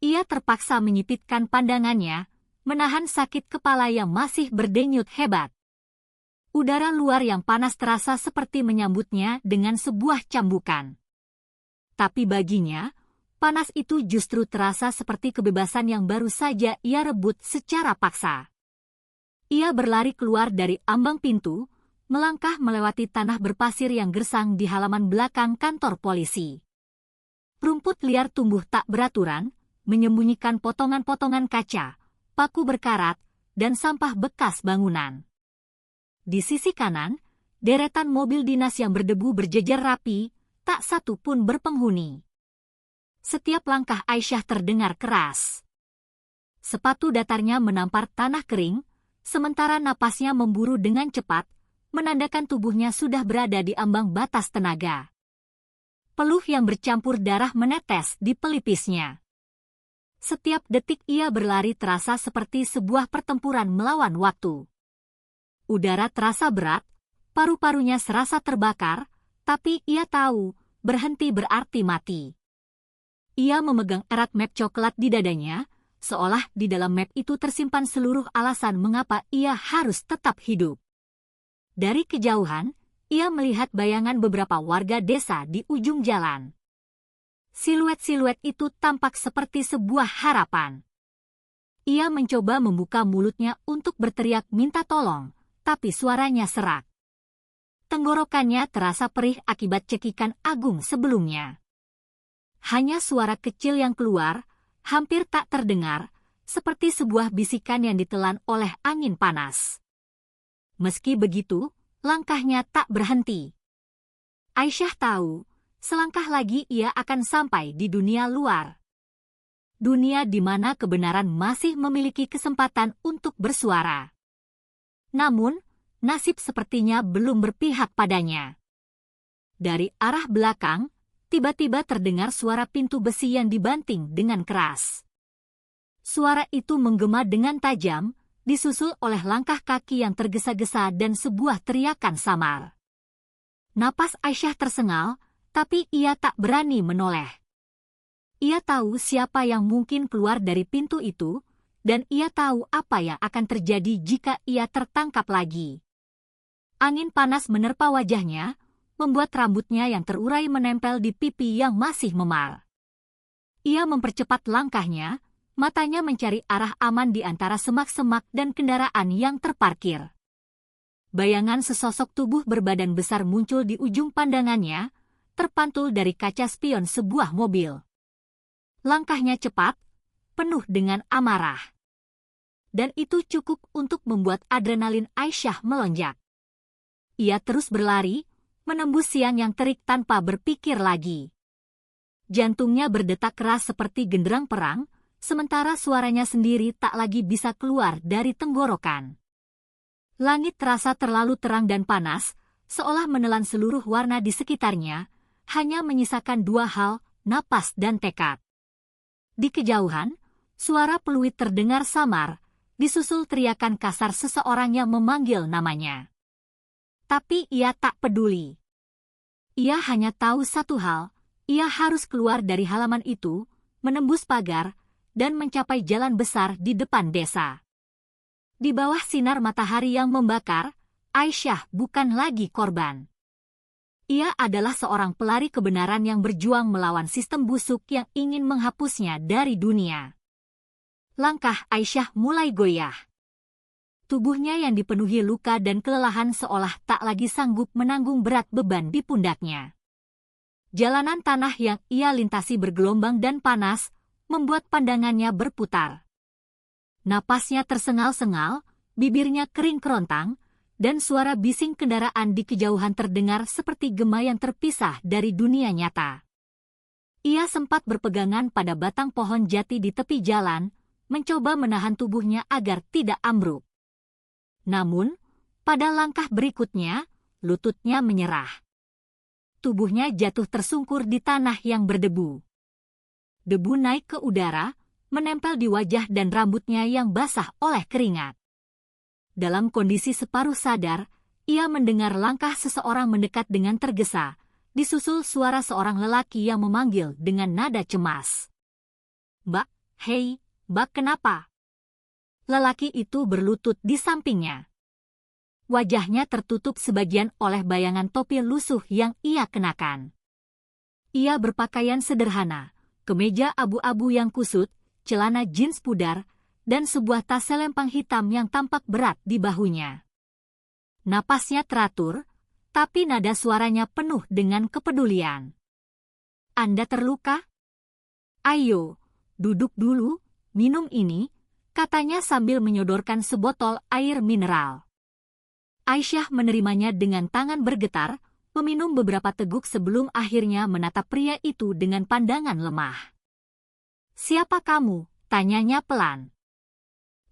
Ia terpaksa menyipitkan pandangannya, menahan sakit kepala yang masih berdenyut hebat. Udara luar yang panas terasa seperti menyambutnya dengan sebuah cambukan. Tapi baginya, panas itu justru terasa seperti kebebasan yang baru saja ia rebut secara paksa. Ia berlari keluar dari ambang pintu, melangkah melewati tanah berpasir yang gersang di halaman belakang kantor polisi. Rumput liar tumbuh tak beraturan, menyembunyikan potongan-potongan kaca, paku berkarat, dan sampah bekas bangunan. Di sisi kanan, deretan mobil dinas yang berdebu berjejer rapi, tak satu pun berpenghuni. Setiap langkah Aisyah terdengar keras. Sepatu datarnya menampar tanah kering, sementara napasnya memburu dengan cepat, menandakan tubuhnya sudah berada di ambang batas tenaga. Peluh yang bercampur darah menetes di pelipisnya. Setiap detik ia berlari terasa seperti sebuah pertempuran melawan waktu. Udara terasa berat, paru-parunya serasa terbakar, tapi ia tahu, berhenti berarti mati. Ia memegang erat map coklat di dadanya, seolah di dalam map itu tersimpan seluruh alasan mengapa ia harus tetap hidup. Dari kejauhan, ia melihat bayangan beberapa warga desa di ujung jalan. Siluet-siluet itu tampak seperti sebuah harapan. Ia mencoba membuka mulutnya untuk berteriak minta tolong, tapi suaranya serak. Tenggorokannya terasa perih akibat cekikan agung sebelumnya. Hanya suara kecil yang keluar, hampir tak terdengar, seperti sebuah bisikan yang ditelan oleh angin panas. Meski begitu, langkahnya tak berhenti. Aisyah tahu, selangkah lagi ia akan sampai di dunia luar. Dunia di mana kebenaran masih memiliki kesempatan untuk bersuara. Namun, nasib sepertinya belum berpihak padanya. Dari arah belakang, tiba-tiba terdengar suara pintu besi yang dibanting dengan keras. Suara itu menggema dengan tajam, disusul oleh langkah kaki yang tergesa-gesa dan sebuah teriakan samar. Napas Aisyah tersengal, tapi ia tak berani menoleh. Ia tahu siapa yang mungkin keluar dari pintu itu, dan ia tahu apa yang akan terjadi jika ia tertangkap lagi. Angin panas menerpa wajahnya, membuat rambutnya yang terurai menempel di pipi yang masih memar. Ia mempercepat langkahnya, matanya mencari arah aman di antara semak-semak dan kendaraan yang terparkir. Bayangan sesosok tubuh berbadan besar muncul di ujung pandangannya, terpantul dari kaca spion sebuah mobil. Langkahnya cepat, penuh dengan amarah. Dan itu cukup untuk membuat adrenalin Aisyah melonjak. Ia terus berlari, menembus siang yang terik tanpa berpikir lagi. Jantungnya berdetak keras seperti genderang perang, sementara suaranya sendiri tak lagi bisa keluar dari tenggorokan. Langit terasa terlalu terang dan panas, seolah menelan seluruh warna di sekitarnya, hanya menyisakan dua hal, napas dan tekad. Di kejauhan, suara peluit terdengar samar, disusul teriakan kasar seseorang yang memanggil namanya. Tapi ia tak peduli. Ia hanya tahu satu hal, ia harus keluar dari halaman itu, menembus pagar, dan mencapai jalan besar di depan desa. Di bawah sinar matahari yang membakar, Aisyah bukan lagi korban. Ia adalah seorang pelari kebenaran yang berjuang melawan sistem busuk yang ingin menghapusnya dari dunia. Langkah Aisyah mulai goyah. Tubuhnya yang dipenuhi luka dan kelelahan seolah tak lagi sanggup menanggung berat beban di pundaknya. Jalanan tanah yang ia lintasi bergelombang dan panas, membuat pandangannya berputar. Napasnya tersengal-sengal, bibirnya kering kerontang, dan suara bising kendaraan di kejauhan terdengar seperti gema yang terpisah dari dunia nyata. Ia sempat berpegangan pada batang pohon jati di tepi jalan, mencoba menahan tubuhnya agar tidak ambruk. Namun, pada langkah berikutnya, lututnya menyerah. Tubuhnya jatuh tersungkur di tanah yang berdebu. Debu naik ke udara, menempel di wajah dan rambutnya yang basah oleh keringat. Dalam kondisi separuh sadar, ia mendengar langkah seseorang mendekat dengan tergesa, disusul suara seorang lelaki yang memanggil dengan nada cemas. "Mbak, hei, Mbak, kenapa?" Lelaki itu berlutut di sampingnya. Wajahnya tertutup sebagian oleh bayangan topi lusuh yang ia kenakan. Ia berpakaian sederhana, kemeja abu-abu yang kusut, celana jeans pudar, dan sebuah tas selempang hitam yang tampak berat di bahunya. Napasnya teratur, tapi nada suaranya penuh dengan kepedulian. "Anda terluka? Ayo, duduk dulu, minum ini," katanya sambil menyodorkan sebotol air mineral. Aisyah menerimanya dengan tangan bergetar, meminum beberapa teguk sebelum akhirnya menatap pria itu dengan pandangan lemah. "Siapa kamu?" tanyanya pelan.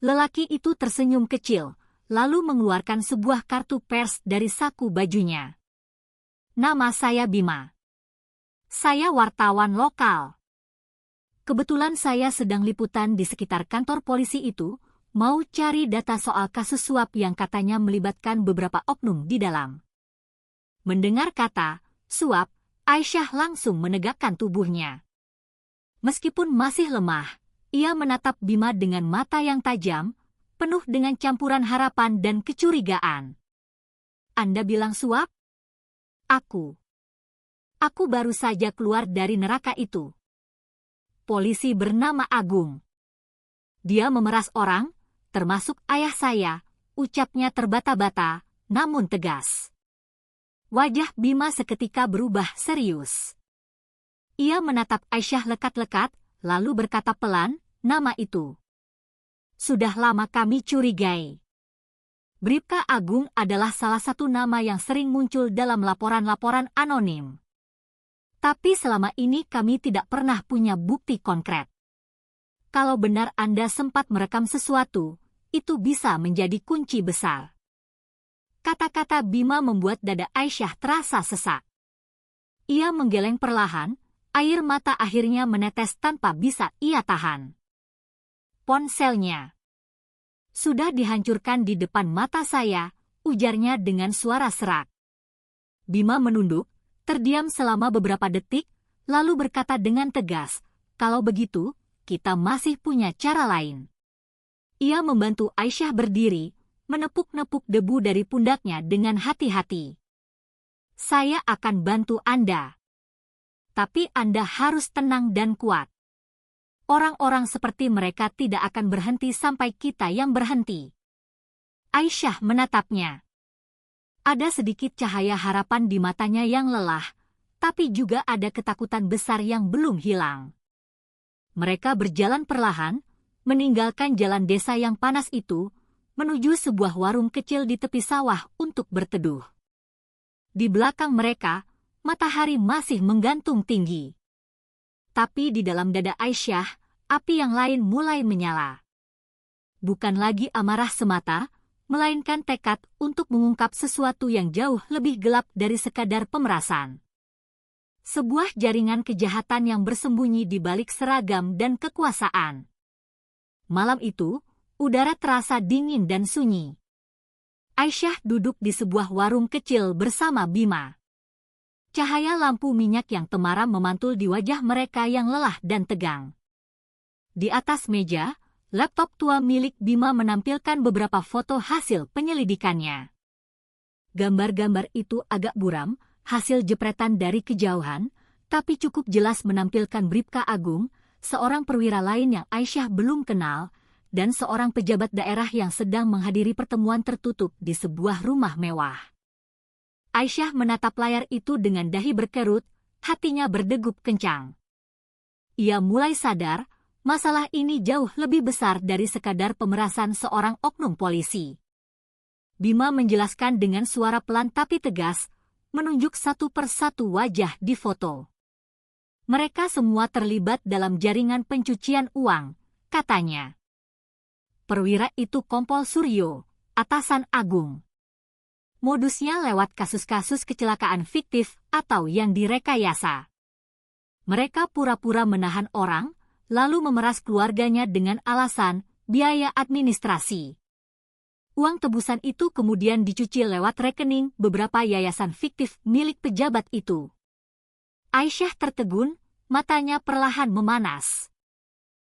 Lelaki itu tersenyum kecil, lalu mengeluarkan sebuah kartu pers dari saku bajunya. "Nama saya Bima. Saya wartawan lokal. Kebetulan saya sedang liputan di sekitar kantor polisi itu, mau cari data soal kasus suap yang katanya melibatkan beberapa oknum di dalam." Mendengar kata suap, Aisyah langsung menegakkan tubuhnya. Meskipun masih lemah, ia menatap Bima dengan mata yang tajam, penuh dengan campuran harapan dan kecurigaan. "Anda bilang suap? Aku baru saja keluar dari neraka itu. Polisi bernama Agung. Dia memeras orang, termasuk ayah saya," ucapnya terbata-bata, namun tegas. Wajah Bima seketika berubah serius. Ia menatap Aisyah lekat-lekat, lalu berkata pelan, "Nama itu sudah lama kami curigai. Bribka Agung adalah salah satu nama yang sering muncul dalam laporan-laporan anonim. Tapi selama ini kami tidak pernah punya bukti konkret. Kalau benar Anda sempat merekam sesuatu, itu bisa menjadi kunci besar." Kata-kata Bima membuat dada Aisyah terasa sesak. Ia menggeleng perlahan, air mata akhirnya menetes tanpa bisa ia tahan. "Ponselnya sudah dihancurkan di depan mata saya," ujarnya dengan suara serak. Bima menunduk, terdiam selama beberapa detik, lalu berkata dengan tegas, "Kalau begitu, kita masih punya cara lain." Ia membantu Aisyah berdiri, menepuk-nepuk debu dari pundaknya dengan hati-hati. "Saya akan bantu Anda. Tapi Anda harus tenang dan kuat. Orang-orang seperti mereka tidak akan berhenti sampai kita yang berhenti." Aisyah menatapnya. Ada sedikit cahaya harapan di matanya yang lelah, tapi juga ada ketakutan besar yang belum hilang. Mereka berjalan perlahan, meninggalkan jalan desa yang panas itu, menuju sebuah warung kecil di tepi sawah untuk berteduh. Di belakang mereka, matahari masih menggantung tinggi. Tapi di dalam dada Aisyah, api yang lain mulai menyala. Bukan lagi amarah semata, melainkan tekad untuk mengungkap sesuatu yang jauh lebih gelap dari sekadar pemerasan. Sebuah jaringan kejahatan yang bersembunyi di balik seragam dan kekuasaan. Malam itu, udara terasa dingin dan sunyi. Aisyah duduk di sebuah warung kecil bersama Bima. Cahaya lampu minyak yang temaram memantul di wajah mereka yang lelah dan tegang. Di atas meja, laptop tua milik Bima menampilkan beberapa foto hasil penyelidikannya. Gambar-gambar itu agak buram, hasil jepretan dari kejauhan, tapi cukup jelas menampilkan Bribka Agung, seorang perwira lain yang Aisyah belum kenal, dan seorang pejabat daerah yang sedang menghadiri pertemuan tertutup di sebuah rumah mewah. Aisyah menatap layar itu dengan dahi berkerut, hatinya berdegup kencang. Ia mulai sadar, masalah ini jauh lebih besar dari sekadar pemerasan seorang oknum polisi. Bima menjelaskan dengan suara pelan tapi tegas, menunjuk satu persatu wajah di foto. Mereka semua terlibat dalam jaringan pencucian uang, katanya. Perwira itu Kompol Suryo, atasan Agung. Modusnya lewat kasus-kasus kecelakaan fiktif atau yang direkayasa. Mereka pura-pura menahan orang, lalu memeras keluarganya dengan alasan biaya administrasi. Uang tebusan itu kemudian dicuci lewat rekening beberapa yayasan fiktif milik pejabat itu. Aisyah tertegun, matanya perlahan memanas.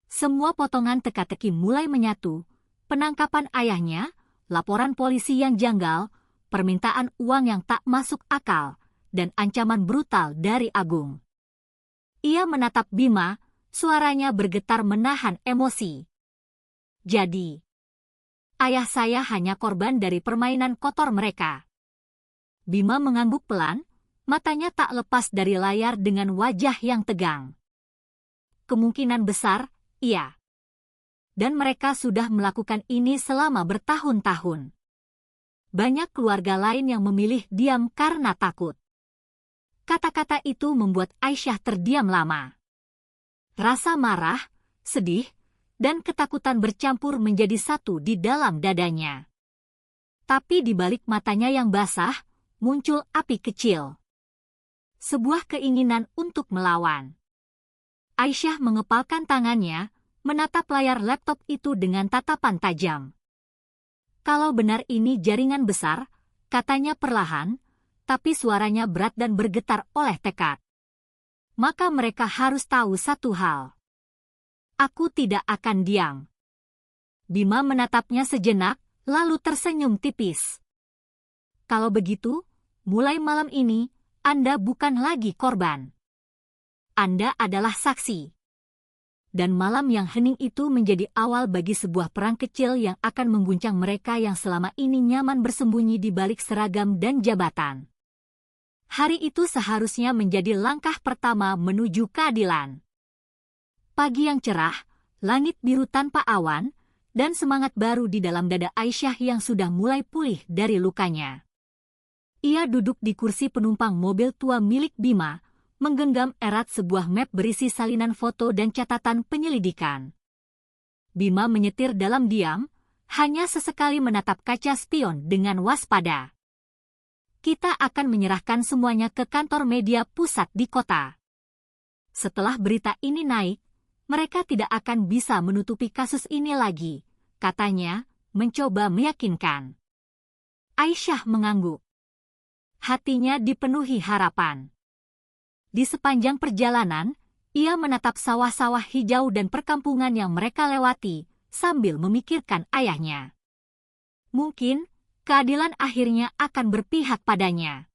Semua potongan teka-teki mulai menyatu, penangkapan ayahnya, laporan polisi yang janggal, permintaan uang yang tak masuk akal, dan ancaman brutal dari Agung. Ia menatap Bima, suaranya bergetar menahan emosi. Jadi, ayah saya hanya korban dari permainan kotor mereka. Bima mengangguk pelan, matanya tak lepas dari layar dengan wajah yang tegang. Kemungkinan besar, iya. Dan mereka sudah melakukan ini selama bertahun-tahun. Banyak keluarga lain yang memilih diam karena takut. Kata-kata itu membuat Aisyah terdiam lama. Rasa marah, sedih, dan ketakutan bercampur menjadi satu di dalam dadanya. Tapi di balik matanya yang basah, muncul api kecil. Sebuah keinginan untuk melawan. Aisyah mengepalkan tangannya, menatap layar laptop itu dengan tatapan tajam. Kalau benar ini jaringan besar, katanya perlahan, tapi suaranya berat dan bergetar oleh tekad. Maka mereka harus tahu satu hal. Aku tidak akan diam. Bima menatapnya sejenak, lalu tersenyum tipis. Kalau begitu, mulai malam ini, Anda bukan lagi korban. Anda adalah saksi. Dan malam yang hening itu menjadi awal bagi sebuah perang kecil yang akan mengguncang mereka yang selama ini nyaman bersembunyi di balik seragam dan jabatan. Hari itu seharusnya menjadi langkah pertama menuju keadilan. Pagi yang cerah, langit biru tanpa awan, dan semangat baru di dalam dada Aisyah yang sudah mulai pulih dari lukanya. Ia duduk di kursi penumpang mobil tua milik Bima, menggenggam erat sebuah map berisi salinan foto dan catatan penyelidikan. Bima menyetir dalam diam, hanya sesekali menatap kaca spion dengan waspada. Kita akan menyerahkan semuanya ke kantor media pusat di kota. Setelah berita ini naik, mereka tidak akan bisa menutupi kasus ini lagi, katanya, mencoba meyakinkan. Aisyah mengangguk. Hatinya dipenuhi harapan. Di sepanjang perjalanan, ia menatap sawah-sawah hijau dan perkampungan yang mereka lewati, sambil memikirkan ayahnya. Mungkin, keadilan akhirnya akan berpihak padanya.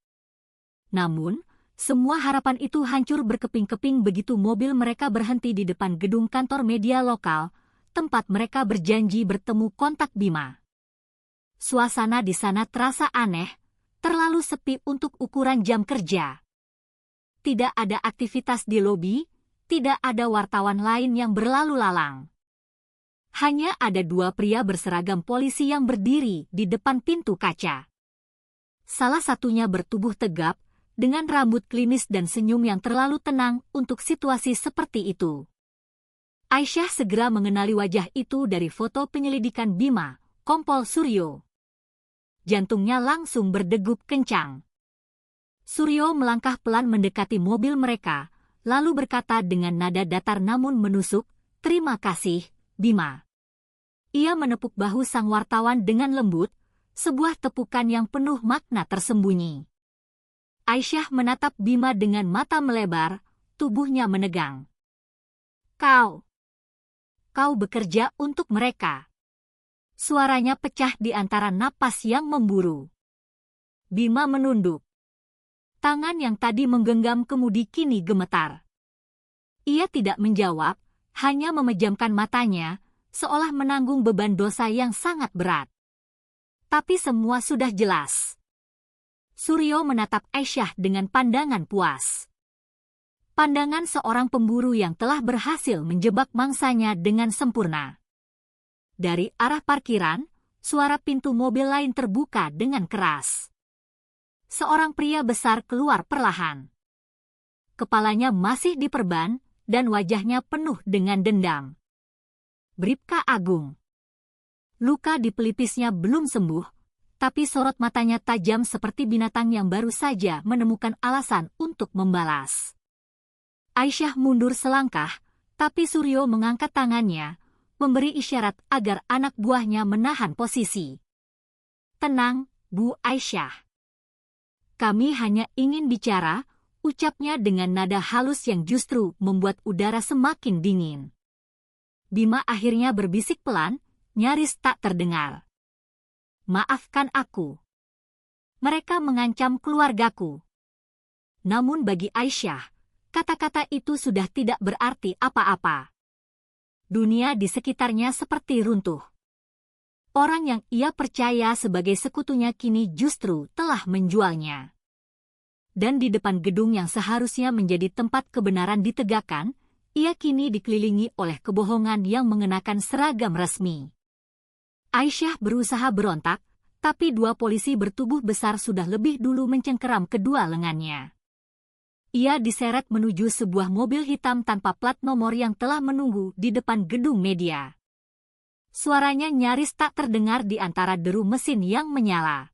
Namun, semua harapan itu hancur berkeping-keping begitu mobil mereka berhenti di depan gedung kantor media lokal, tempat mereka berjanji bertemu kontak Bima. Suasana di sana terasa aneh, terlalu sepi untuk ukuran jam kerja. Tidak ada aktivitas di lobi, tidak ada wartawan lain yang berlalu lalang. Hanya ada dua pria berseragam polisi yang berdiri di depan pintu kaca. Salah satunya bertubuh tegap, dengan rambut klimis dan senyum yang terlalu tenang untuk situasi seperti itu. Aisyah segera mengenali wajah itu dari foto penyelidikan Bima, Kompol Suryo. Jantungnya langsung berdegup kencang. Suryo melangkah pelan mendekati mobil mereka, lalu berkata dengan nada datar namun menusuk, "Terima kasih, Bima." Ia menepuk bahu sang wartawan dengan lembut, sebuah tepukan yang penuh makna tersembunyi. Aisyah menatap Bima dengan mata melebar, tubuhnya menegang. Kau bekerja untuk mereka." Suaranya pecah di antara napas yang memburu. Bima menunduk. Tangan yang tadi menggenggam kemudi kini gemetar. Ia tidak menjawab, hanya memejamkan matanya, seolah menanggung beban dosa yang sangat berat. Tapi semua sudah jelas. Suryo menatap Aisyah dengan pandangan puas. Pandangan seorang pemburu yang telah berhasil menjebak mangsanya dengan sempurna. Dari arah parkiran, suara pintu mobil lain terbuka dengan keras. Seorang pria besar keluar perlahan. Kepalanya masih diperban dan wajahnya penuh dengan dendam. Bribka Agung. Luka di pelipisnya belum sembuh, tapi sorot matanya tajam seperti binatang yang baru saja menemukan alasan untuk membalas. Aisyah mundur selangkah, tapi Suryo mengangkat tangannya, memberi isyarat agar anak buahnya menahan posisi. "Tenang, Bu Aisyah. Kami hanya ingin bicara," ucapnya dengan nada halus yang justru membuat udara semakin dingin. Bima akhirnya berbisik pelan, nyaris tak terdengar. "Maafkan aku. Mereka mengancam keluargaku." Namun bagi Aisyah, kata-kata itu sudah tidak berarti apa-apa. Dunia di sekitarnya seperti runtuh. Orang yang ia percaya sebagai sekutunya kini justru telah menjualnya. Dan di depan gedung yang seharusnya menjadi tempat kebenaran ditegakkan, ia kini dikelilingi oleh kebohongan yang mengenakan seragam resmi. Aisyah berusaha berontak, tapi dua polisi bertubuh besar sudah lebih dulu mencengkeram kedua lengannya. Ia diseret menuju sebuah mobil hitam tanpa plat nomor yang telah menunggu di depan gedung media. Suaranya nyaris tak terdengar di antara deru mesin yang menyala.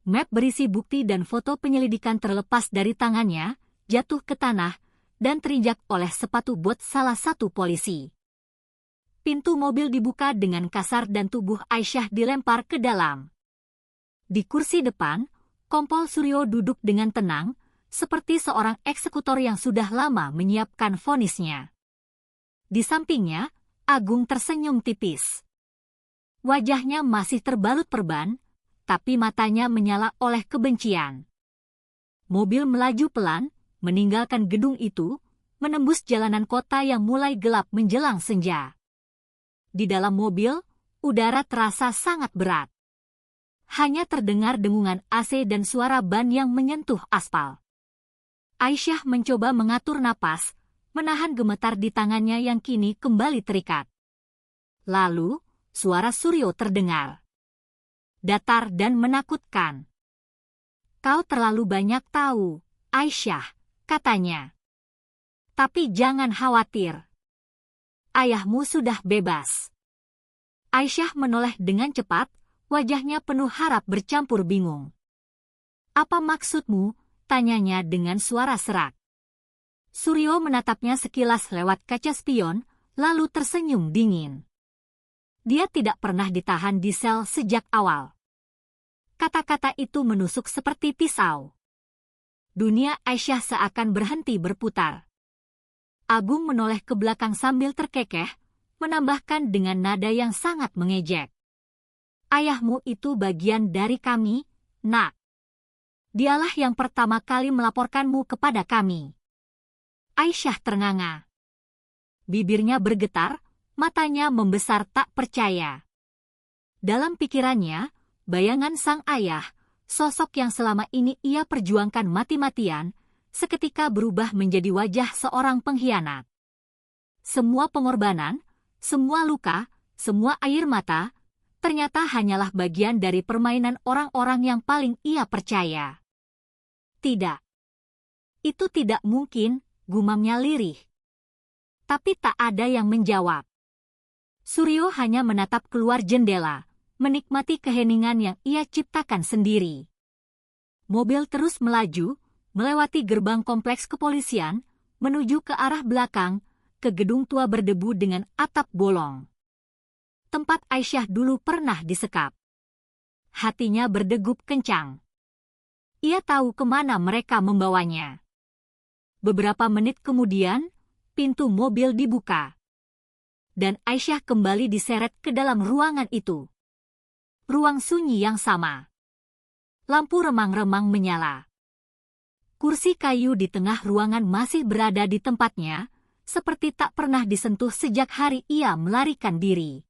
Map berisi bukti dan foto penyelidikan terlepas dari tangannya, jatuh ke tanah, dan terinjak oleh sepatu bot salah satu polisi. Pintu mobil dibuka dengan kasar dan tubuh Aisyah dilempar ke dalam. Di kursi depan, Kompol Suryo duduk dengan tenang, seperti seorang eksekutor yang sudah lama menyiapkan vonisnya. Di sampingnya, Agung tersenyum tipis. Wajahnya masih terbalut perban, tapi matanya menyala oleh kebencian. Mobil melaju pelan, meninggalkan gedung itu, menembus jalanan kota yang mulai gelap menjelang senja. Di dalam mobil, udara terasa sangat berat. Hanya terdengar dengungan AC dan suara ban yang menyentuh aspal. Aisyah mencoba mengatur napas, menahan gemetar di tangannya yang kini kembali terikat. Lalu, suara Suryo terdengar. Datar dan menakutkan. "Kau terlalu banyak tahu, Aisyah," katanya. "Tapi jangan khawatir. Ayahmu sudah bebas." Aisyah menoleh dengan cepat, wajahnya penuh harap bercampur bingung. "Apa maksudmu?" tanyanya dengan suara serak. Suryo menatapnya sekilas lewat kaca spion, lalu tersenyum dingin. Dia tidak pernah ditahan di sel sejak awal. Kata-kata itu menusuk seperti pisau. Dunia Aisyah seakan berhenti berputar. Agung menoleh ke belakang sambil terkekeh, menambahkan dengan nada yang sangat mengejek. "Ayahmu itu bagian dari kami, Nak. Dialah yang pertama kali melaporkanmu kepada kami." Aisyah ternganga. Bibirnya bergetar, matanya membesar tak percaya. Dalam pikirannya, bayangan sang ayah, sosok yang selama ini ia perjuangkan mati-matian, seketika berubah menjadi wajah seorang pengkhianat. Semua pengorbanan, semua luka, semua air mata, ternyata hanyalah bagian dari permainan orang-orang yang paling ia percaya. "Tidak. Itu tidak mungkin," gumamnya lirih. Tapi tak ada yang menjawab. Suryo hanya menatap keluar jendela, menikmati keheningan yang ia ciptakan sendiri. Mobil terus melaju, melewati gerbang kompleks kepolisian, menuju ke arah belakang, ke gedung tua berdebu dengan atap bolong. Tempat Aisyah dulu pernah disekap. Hatinya berdegup kencang. Ia tahu kemana mereka membawanya. Beberapa menit kemudian, pintu mobil dibuka. Dan Aisyah kembali diseret ke dalam ruangan itu. Ruang sunyi yang sama. Lampu remang-remang menyala. Kursi kayu di tengah ruangan masih berada di tempatnya, seperti tak pernah disentuh sejak hari ia melarikan diri.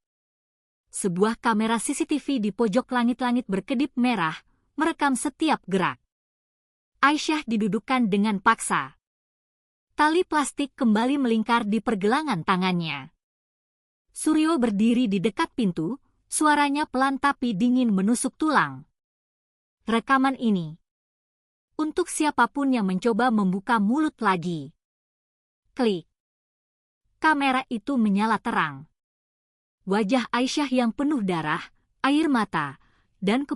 Sebuah kamera CCTV di pojok langit-langit berkedip merah merekam setiap gerak. Aisyah didudukkan dengan paksa. Tali plastik kembali melingkar di pergelangan tangannya. Suryo berdiri di dekat pintu, suaranya pelan tapi dingin menusuk tulang. Rekaman ini untuk siapapun yang mencoba membuka mulut lagi. Klik. Kamera itu menyala terang. Wajah Aisyah yang penuh darah, air mata, dan